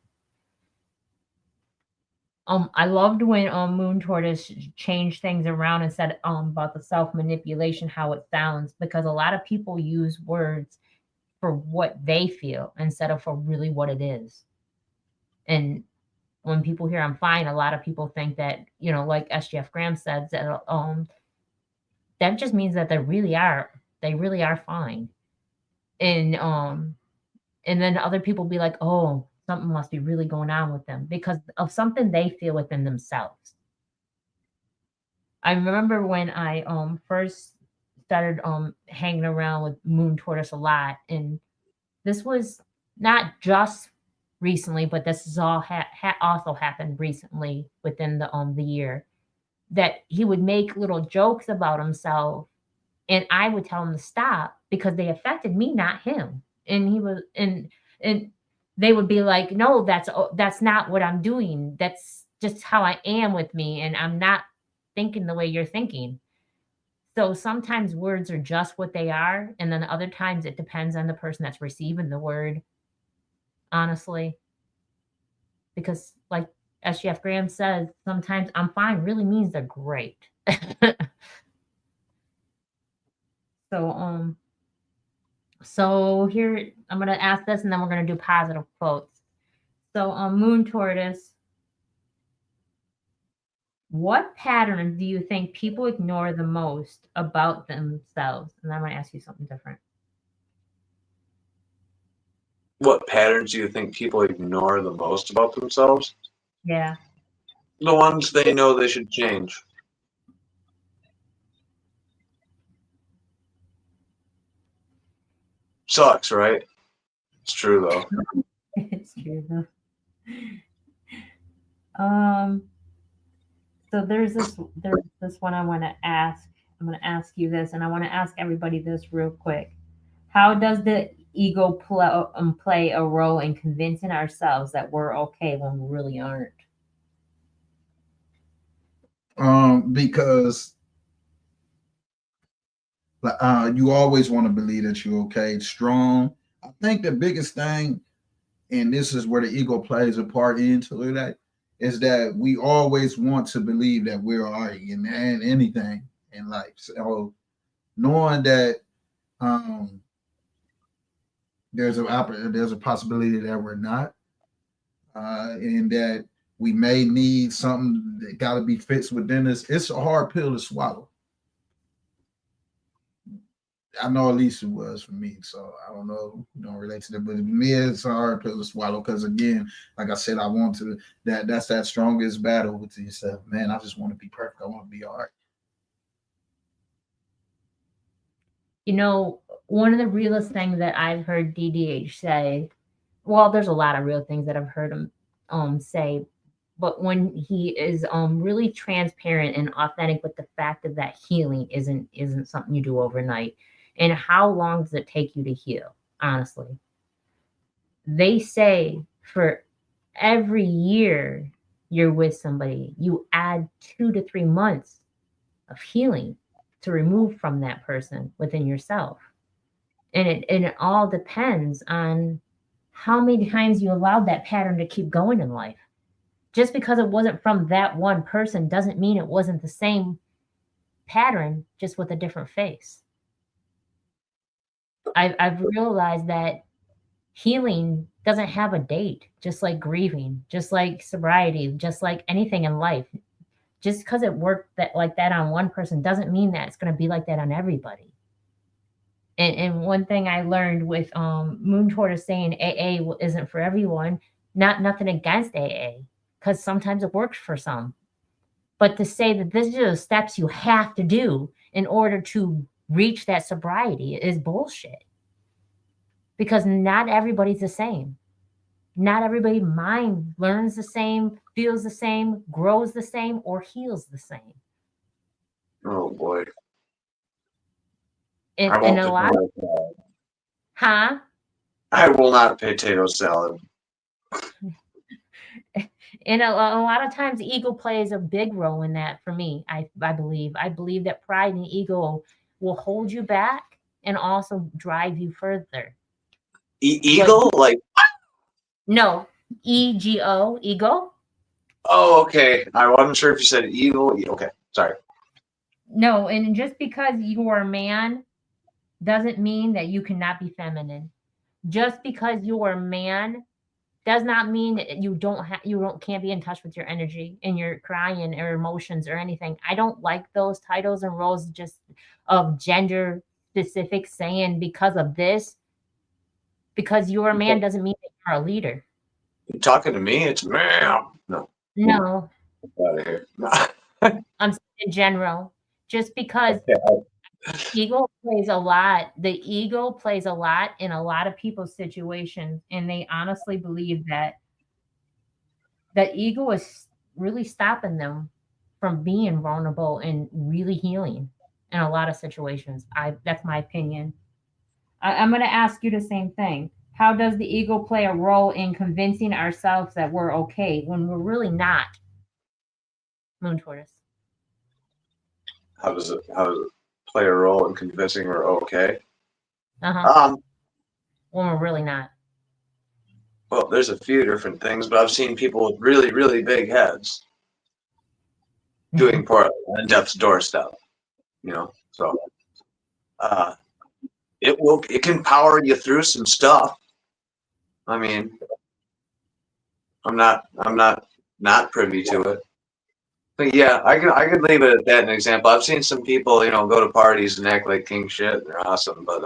I loved when Moon Tortoise changed things around and said about the self manipulation, how it sounds, because a lot of people use words for what they feel instead of for really what it is. And when people hear I'm fine, a lot of people think that, like SGF Graham said, that just means that they really are fine. And then other people be like, oh, something must be really going on with them because of something they feel within themselves. I remember when I first started hanging around with Moon Tortoise a lot, and this was not just recently, but this has all also happened recently within the year, that he would make little jokes about himself, and I would tell him to stop because they affected me, not him. And he was and they would be like, no, that's not what I'm doing. That's just how I am with me, and I'm not thinking the way you're thinking. So sometimes words are just what they are, and then other times it depends on the person that's receiving the word, honestly. Because like SGF Graham says, sometimes I'm fine really means they're great. So so here I'm gonna ask this, and then we're gonna do positive quotes. So Moon Tortoise, what pattern do you think people ignore the most about themselves? And I'm gonna ask you something different. What patterns do you think people ignore the most about themselves? Yeah. The ones they know they should change. Sucks, right? It's true though. It's true though. Um, so there's this one I want to ask. I'm going to ask you this, and I want to ask everybody this real quick. How does the ego play a role in convincing ourselves that we're okay when we really aren't? Because you always want to believe that you're okay, strong. I think the biggest thing, and this is where the ego plays a part into that, is that we always want to believe that we're all right in anything in life. So knowing that there's a possibility that we're not, and that we may need something that got to be fixed within us. It's a hard pill to swallow. I know at least it was for me, so I don't know, you don't relate to that, but for me, it's a hard pill to swallow because, again, like I said, I want to that's that strongest battle with yourself, man. I just want to be perfect. I want to be all right. You know, one of the realest things that I've heard DDH say, well, there's a lot of real things that I've heard him say, but when he is really transparent and authentic with the fact of that healing isn't something you do overnight. And how long does it take you to heal? Honestly, they say for every year you're with somebody, you add 2 to 3 months of healing to remove from that person within yourself. And it all depends on how many times you allowed that pattern to keep going in life. Just because it wasn't from that one person doesn't mean it wasn't the same pattern, just with a different face. I've realized that healing doesn't have a date, just like grieving, just like sobriety, just like anything in life. Just because it worked like that on one person doesn't mean that it's going to be like that on everybody. And one thing I learned with Moon Tortoise saying AA isn't for everyone, nothing against AA, because sometimes it works for some. But to say that these are the steps you have to do in order to reach that sobriety is bullshit. Because not everybody's the same. Not everybody's mind learns the same, feels the same, grows the same, or heals the same. Oh boy. And a lot of, huh? I will not potato salad. And a lot of times ego plays a big role in that for me. I believe that pride and ego will hold you back and also drive you further. Eagle? Like no, ego, ego. Oh, okay. I wasn't sure if you said eagle. Okay, sorry. No, and just because you are a man doesn't mean that you cannot be feminine. Just because you are a man does not mean that you can't be in touch with your energy and your crying or emotions or anything. I don't like those titles and roles just of gender specific, saying because of this, because you're a man doesn't mean that you're a leader. You talking to me? It's ma'am. No. No. Out of here. I'm saying in general. Just because ego plays a lot. The ego plays a lot in a lot of people's situations, and they honestly believe that the ego is really stopping them from being vulnerable and really healing in a lot of situations. That's my opinion. I'm going to ask you the same thing. How does the ego play a role in convincing ourselves that we're okay when we're really not? Moon Tortoise. How does it play a role in convincing we're okay? When we're really not. Well, there's a few different things, but I've seen people with really, really big heads doing poorly on death's doorstep. So it can power you through some stuff. I mean, I'm not privy to it. But yeah, I could leave it at that. An example. I've seen some people, go to parties and act like king shit. They're awesome, but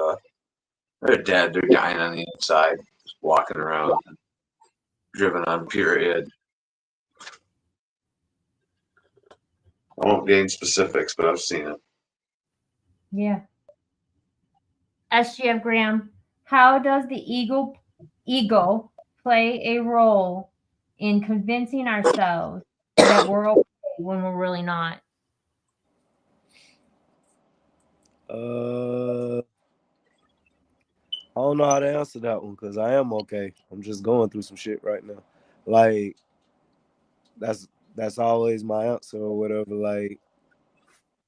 they're dead. They're dying on the inside, just walking around, driven on period. I won't gain specifics, but I've seen it. Yeah. SGF Graham, how does the ego play a role in convincing ourselves that we're okay when we're really not? I don't know how to answer that one because I am okay. I'm just going through some shit right now. Like that's that's always my answer or whatever. Like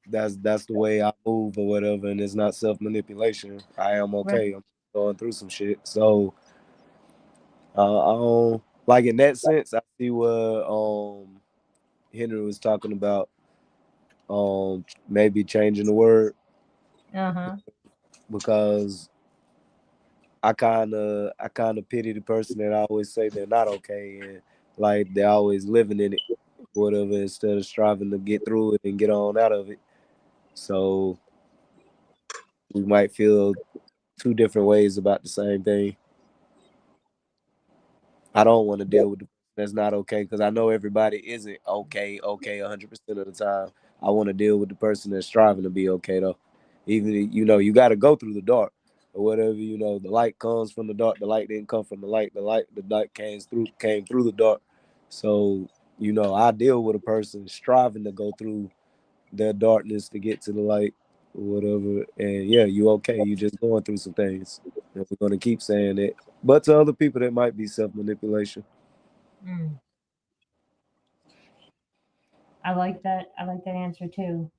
that's the way I move or whatever, and it's not self manipulation. I am Right. okay. I'm going through some shit. So I don't like in that sense. I see what Henry was talking about. Maybe changing the word Uh-huh. because I kind of pity the person that always say they're not okay and like they're always living in it, whatever, instead of striving to get through it and get on out of it. So we might feel two different ways about the same thing. I don't want to deal with the person that's not okay because I know everybody isn't okay 100% of the time. I want to deal with the person that's striving to be okay though. Even you got to go through the dark or whatever. The light comes from the dark. The light didn't come from the light. The light came through the dark. So I deal with a person striving to go through their darkness to get to the light or whatever. And yeah, you okay. You just going through some things. And we're gonna keep saying it. But to other people, that might be self manipulation. Mm. I like that. I like that answer too.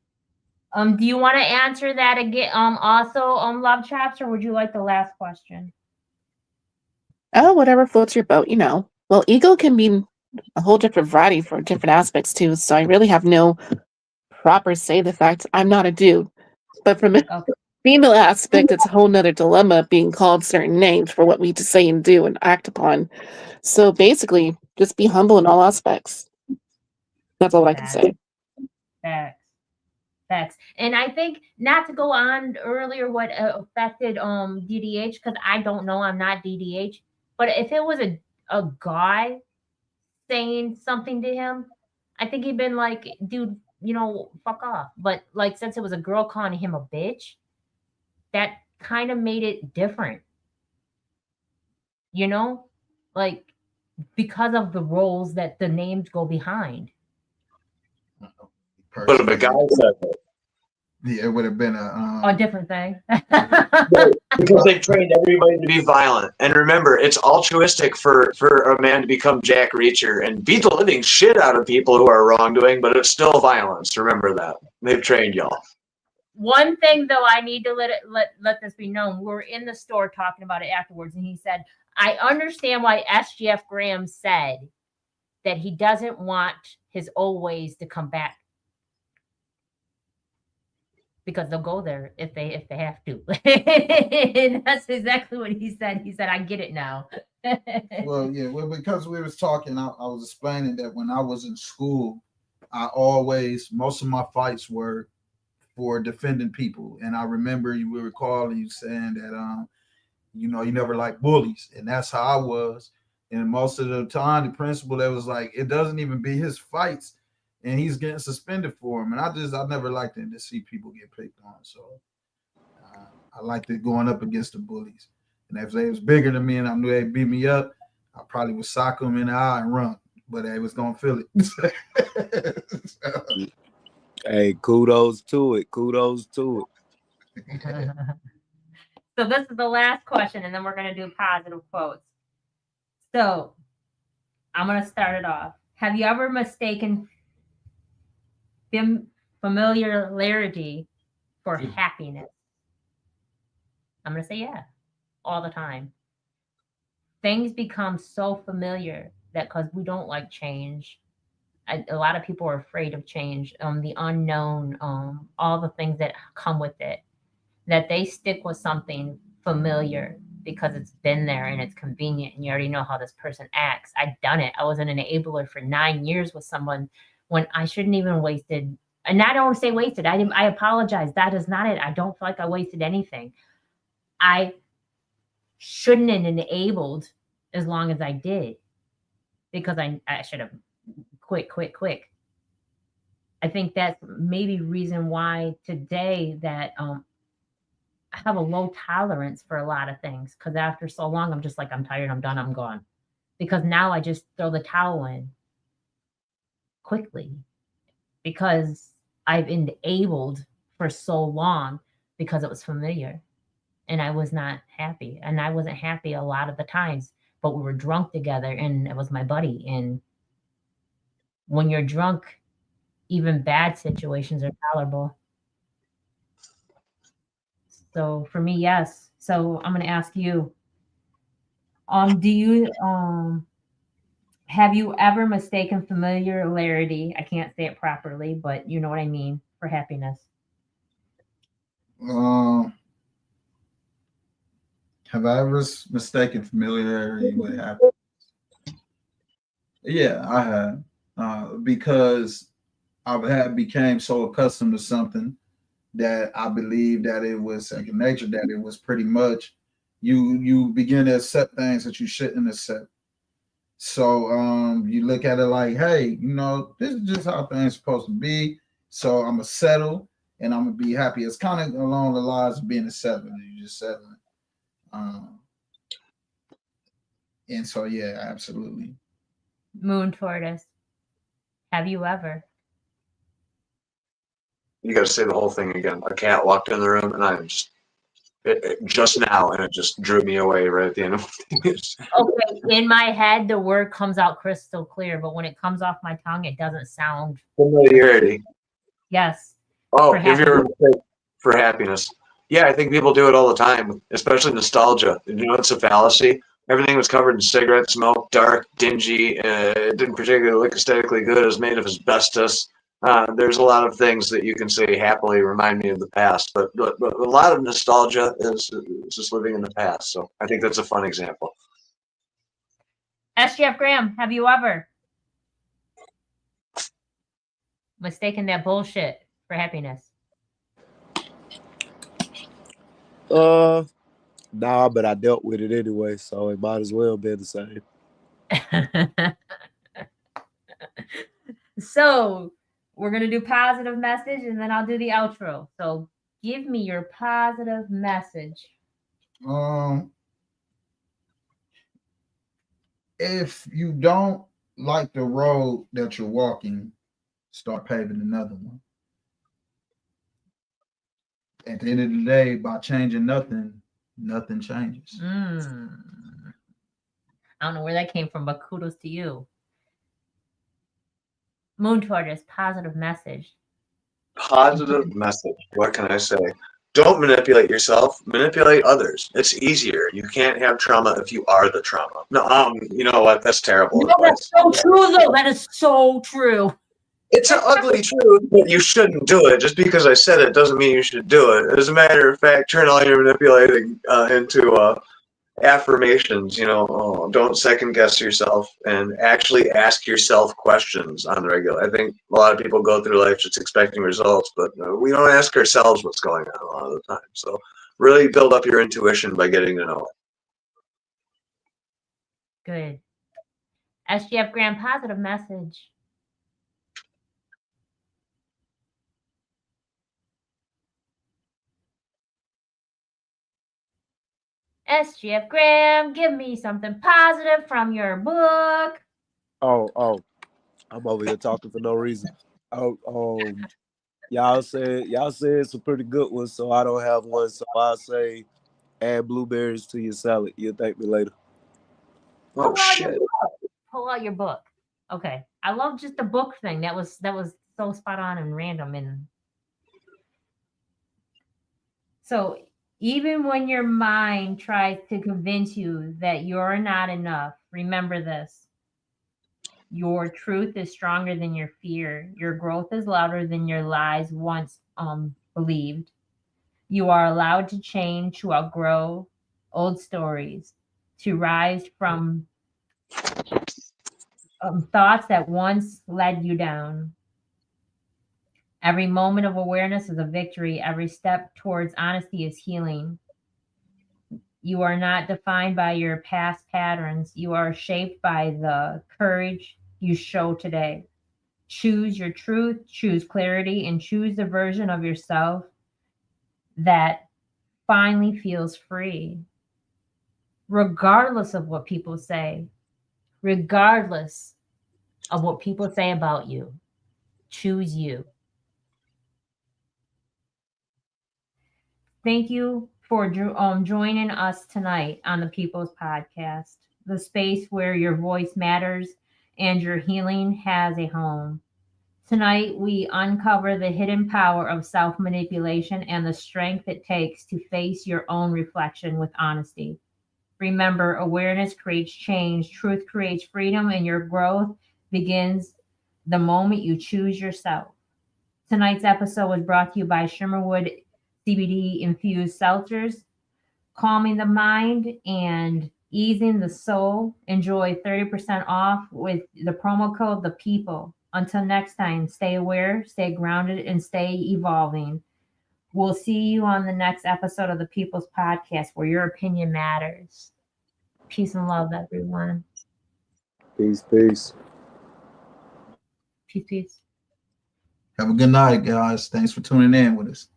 Do you want to answer that again? Also, love traps, or would you like the last question? Oh, whatever floats your boat, you know. Well, ego can mean a whole different variety for different aspects too. So I really have no proper say the fact I'm not a dude. But from a Okay. female aspect, it's a whole nother dilemma being called certain names for what we to say and do and act upon. So basically, just be humble in all aspects. That's all I can Facts. say. Facts. Facts. And I think not to go on earlier what affected DDH because I don't know. I'm not DDH. But if it was a guy saying something to him, I think he'd been like, dude, fuck off. But like since it was a girl calling him a bitch, that kind of made it different, you know? Like because of the roles that the names go behind. But if a guy said it, Yeah, it would have been A different thing. because they've trained everybody to be violent. And remember, it's altruistic for a man to become Jack Reacher and beat the living shit out of people who are wrongdoing, but it's still violence. Remember that. They've trained y'all. One thing though, I need to let this be known. We were in the store talking about it afterwards, and he said, "I understand why SGF Graham said that he doesn't want his old ways to come back because they'll go there if they have to." And that's exactly what he said. He said, "I get it now." well, yeah, well, because we was talking, I was explaining that when I was in school, most of my fights were for defending people. And I remember you will recall you saying that you never like bullies, and that's how I was. And most of the time, the principal that was like, it doesn't even be his fights, and he's getting suspended for them. And I never liked it to see people get picked on. So I liked it going up against the bullies. And if they was bigger than me and I knew they'd beat me up, I probably would sock them in the eye and run. But they was gonna feel it. Hey, kudos to it. Kudos to it. So this is the last question, and then we're going to do positive quotes. So I'm going to start it off. Have you ever mistaken familiarity for happiness? I'm going to say yeah, all the time. Things become so familiar that because we don't like change, a lot of people are afraid of change, the unknown, all the things that come with it, that they stick with something familiar because it's been there and it's convenient and you already know how this person acts. I've done it. I was an enabler for 9 years with someone when I shouldn't even wasted. And I don't say wasted. I apologize. That is not it. I don't feel like I wasted anything. I shouldn't have enabled as long as I did because I should have quick. I think that's maybe reason why today that I have a low tolerance for a lot of things because after so long, I'm just like, I'm tired, I'm done, I'm gone. Because now I just throw the towel in quickly because I've enabled for so long because it was familiar. and I was not happy. And I wasn't happy a lot of the times, but we were drunk together and it was my buddy. And when you're drunk, even bad situations are tolerable. So for me, yes. So I'm going to ask you, do you, have you ever mistaken familiarity? I can't say it properly, but you know what I mean, for happiness. Have I ever mistaken familiarity with happiness? Yeah, I have. Because became so accustomed to something that I believe that it was second nature, that it was pretty much you begin to accept things that you shouldn't accept. So you look at it like, hey, this is just how things are supposed to be. So I'm gonna settle and I'm gonna be happy. It's kind of along the lines of being a settler. You just settling. And so yeah, absolutely. Moon Tortoise, have you ever? You got to say the whole thing again. A cat walked in the room, and I just now, and it just drew me away right at the end of it. Okay, in my head, the word comes out crystal clear, but when it comes off my tongue, it doesn't sound. Familiarity. Yes. Oh, if you're for happiness. Yeah, I think people do it all the time, especially nostalgia. It's a fallacy. Everything was covered in cigarette smoke, dark, dingy. It didn't particularly look aesthetically good. It was made of asbestos. There's a lot of things that you can say happily remind me of the past, but a lot of nostalgia is just living in the past. So I think that's a fun example. SGF Graham, have you ever mistaken that bullshit for happiness? Nah, but I dealt with it anyway, so it might as well be the same. So we're gonna do positive message, and then I'll do the outro. So give me your positive message. If you don't like the road that you're walking, start paving another one. At the end of the day, by changing nothing, nothing changes. I don't know where that came from, but kudos to you. Moon Tortoise, positive message. Positive message. What can I say? Don't manipulate yourself. Manipulate others. It's easier. You can't have trauma if you are the trauma. No, you know what? That's terrible. No, that's so true, though. That is so true. It's an ugly truth, but you shouldn't do it. Just because I said it doesn't mean you should do it. As a matter of fact, turn all your manipulating into affirmations. Don't second guess yourself and actually ask yourself questions on the regular. I think a lot of people go through life just expecting results, but we don't ask ourselves what's going on a lot of the time. So really build up your intuition by getting to know it. Good. SGF Graham, positive message. SGF Graham, give me something positive from your book. Oh, I'm over here talking for no reason. Y'all said it's a pretty good one, so I don't have one. So I'll say, add blueberries to your salad. You'll thank me later. Oh shit! Pull out your book. Okay, I love just the book thing. That was so spot on and random. And so even when your mind tries to convince you that you're not enough, remember this. Your truth is stronger than your fear. Your growth is louder than your lies once believed. You are allowed to change, to outgrow old stories, to rise from thoughts that once led you down. Every moment of awareness is a victory. Every step towards honesty is healing. You are not defined by your past patterns. You are shaped by the courage you show today. Choose your truth, choose clarity, and choose the version of yourself that finally feels free. Regardless of what people say, regardless of what people say about you, choose you. Thank you for joining us tonight on the People's Podcast, the space where your voice matters and your healing has a home. Tonight, we uncover the hidden power of self manipulation and the strength it takes to face your own reflection with honesty. Remember, awareness creates change, truth creates freedom, and your growth begins the moment you choose yourself. Tonight's episode was brought to you by Shimmerwood CBD infused seltzers, calming the mind and easing the soul. Enjoy 30% off with the promo code The People. Until next time, stay aware, stay grounded, and stay evolving. We'll see you on the next episode of the People's Podcast where your opinion matters. Peace and love, everyone. Peace, peace. Peace, peace. Have a good night, guys. Thanks for tuning in with us.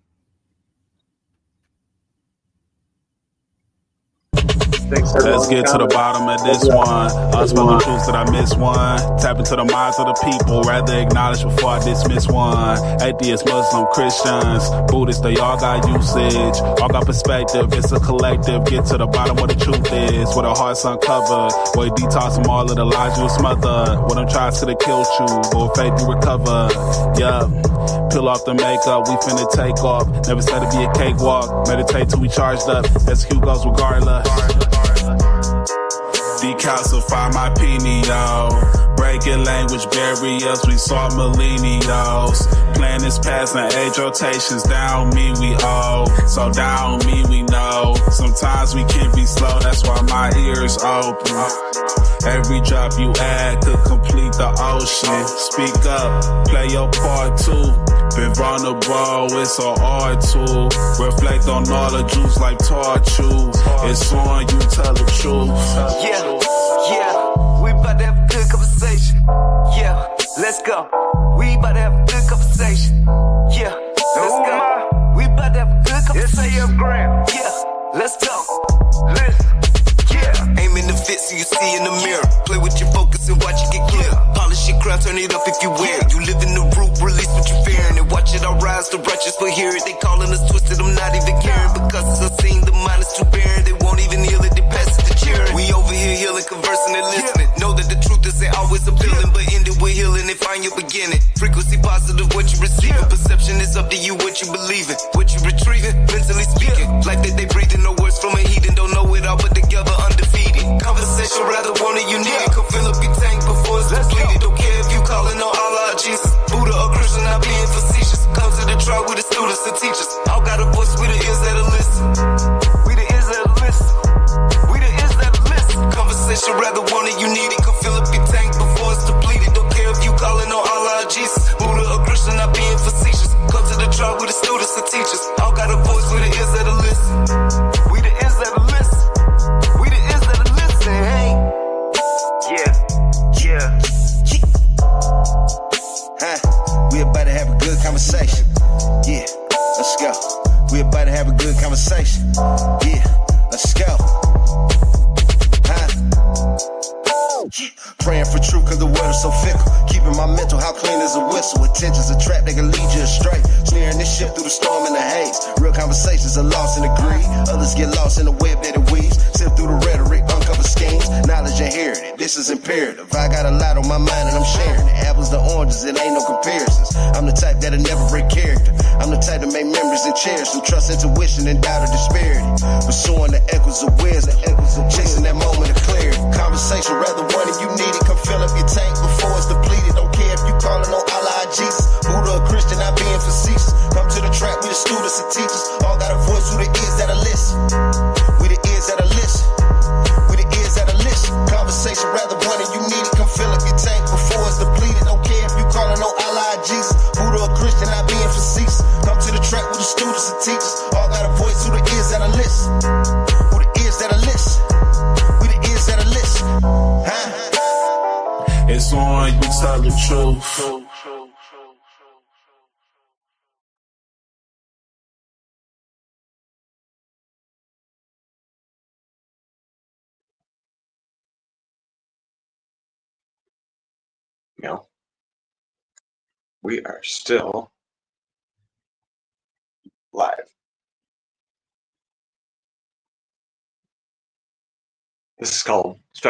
Let's get to the bottom of this one. Unspoken truths that I miss one. Tap into the minds of the people. Rather acknowledge before I dismiss one. Atheists, Muslim, Christians, Buddhists, they all got usage. All got perspective. It's a collective. Get to the bottom what the truth is. Where the heart's uncovered. Where you detox from all of the lies you smothered. When them tries to kill you. But with faith you recover. Yeah. Peel off the makeup. We finna take off. Never said it'd be a cakewalk. Meditate till we charged up. Execute goes regardless. Decalcify my pineal. Breaking language barriers, we saw millennials. Planets passing age rotations, down me we owe. So down me we know. Sometimes we can be slow, that's why my ears open. Every drop you add could complete the ocean. Speak up, play your part too. Been vulnerable, it's so hard to reflect on all the juice like torture. It's on you, tell the truth. Yeah, we about to have a good conversation. Yeah, let's go. We about to have a good conversation. Yeah, let's go. We about to have a good conversation. Yeah, let's go. Listen. Yeah, aim in the fit so you see in the mirror. Play with your focus and watch it get clear. Polish your crown, turn it up if you wear it. You live in the root, release what you're fearing. And watch it all rise, the righteous will hear it. They calling us twisted, I'm not even caring. Because it's unseen, the mind is too barren. They won't even heal it, they pass it to cheering. We over here healing, conversing and listening. Know that the truth isn't always appealing, but end it with healing and find your beginning. Frequency positive, what you receiving. Perception is up to you, what you believing. What you retrieving, mentally speaking. Life that they breathing, no words from a heathen. Don't know it all, but together undefeated. Conversation, rather want it, you need it. Come fill up your tank before it's depleted. Don't care if you calling on Allah, Jesus, Buddha or Christian, not being facetious. Come to the trial with the students and teachers. All got a voice, we the ears that'll listen. We the ears that'll listen. We the ears that'll listen. Conversation, rather want it, you need it. Come fill up your tank before it's depleted. Don't care if you calling on Allah, Jesus, Buddha or Christian, not being facetious. Come to the trial with the students and teachers. All got a voice, we the ears that'll listen. We the ears that'll listen. We the ears that'll listen, hey. Yeah. We about to have a good conversation. Yeah, let's go. We about to have a good conversation. Yeah, let's go. Praying for truth cause the world is so fickle. Keeping my mental how clean as a whistle. Attention's a trap, they can lead you astray. Smearing this shit through the storm and the haze. Real conversations are lost in the greed. Others get lost in the web that it weaves. Sift through the rhetoric, uncover schemes. Knowledge inherited, this is imperative. I got a lot on my mind and I'm sharing it. Apples to oranges, it ain't no comparisons. I'm the type that'll never break character. I'm the type to make memories and cherish them. Trust intuition and doubt of disparity. Pursuing the echoes of wisdom. Chasing that moment of clarity. Conversation rather one if you need it. Come fill up your tank before it's depleted. Don't care if you calling on Allah, Jesus, Buddha or Christian, not being facetious. Come to the track with the students and teachers. All got a voice who the ears that'll listen. We the ears that'll listen. We the ears that'll listen. Conversation rather one if you need it. Come fill up your tank before it's depleted. Don't care if you calling on Allah, Jesus, Buddha or Christian, not being facetious. Come to the track with the students and teachers. All got a voice who the ears that'll listen. Who the ears that'll listen. We the ears that'll listen. It's on you, tell the truth. We are still live. This is called stress.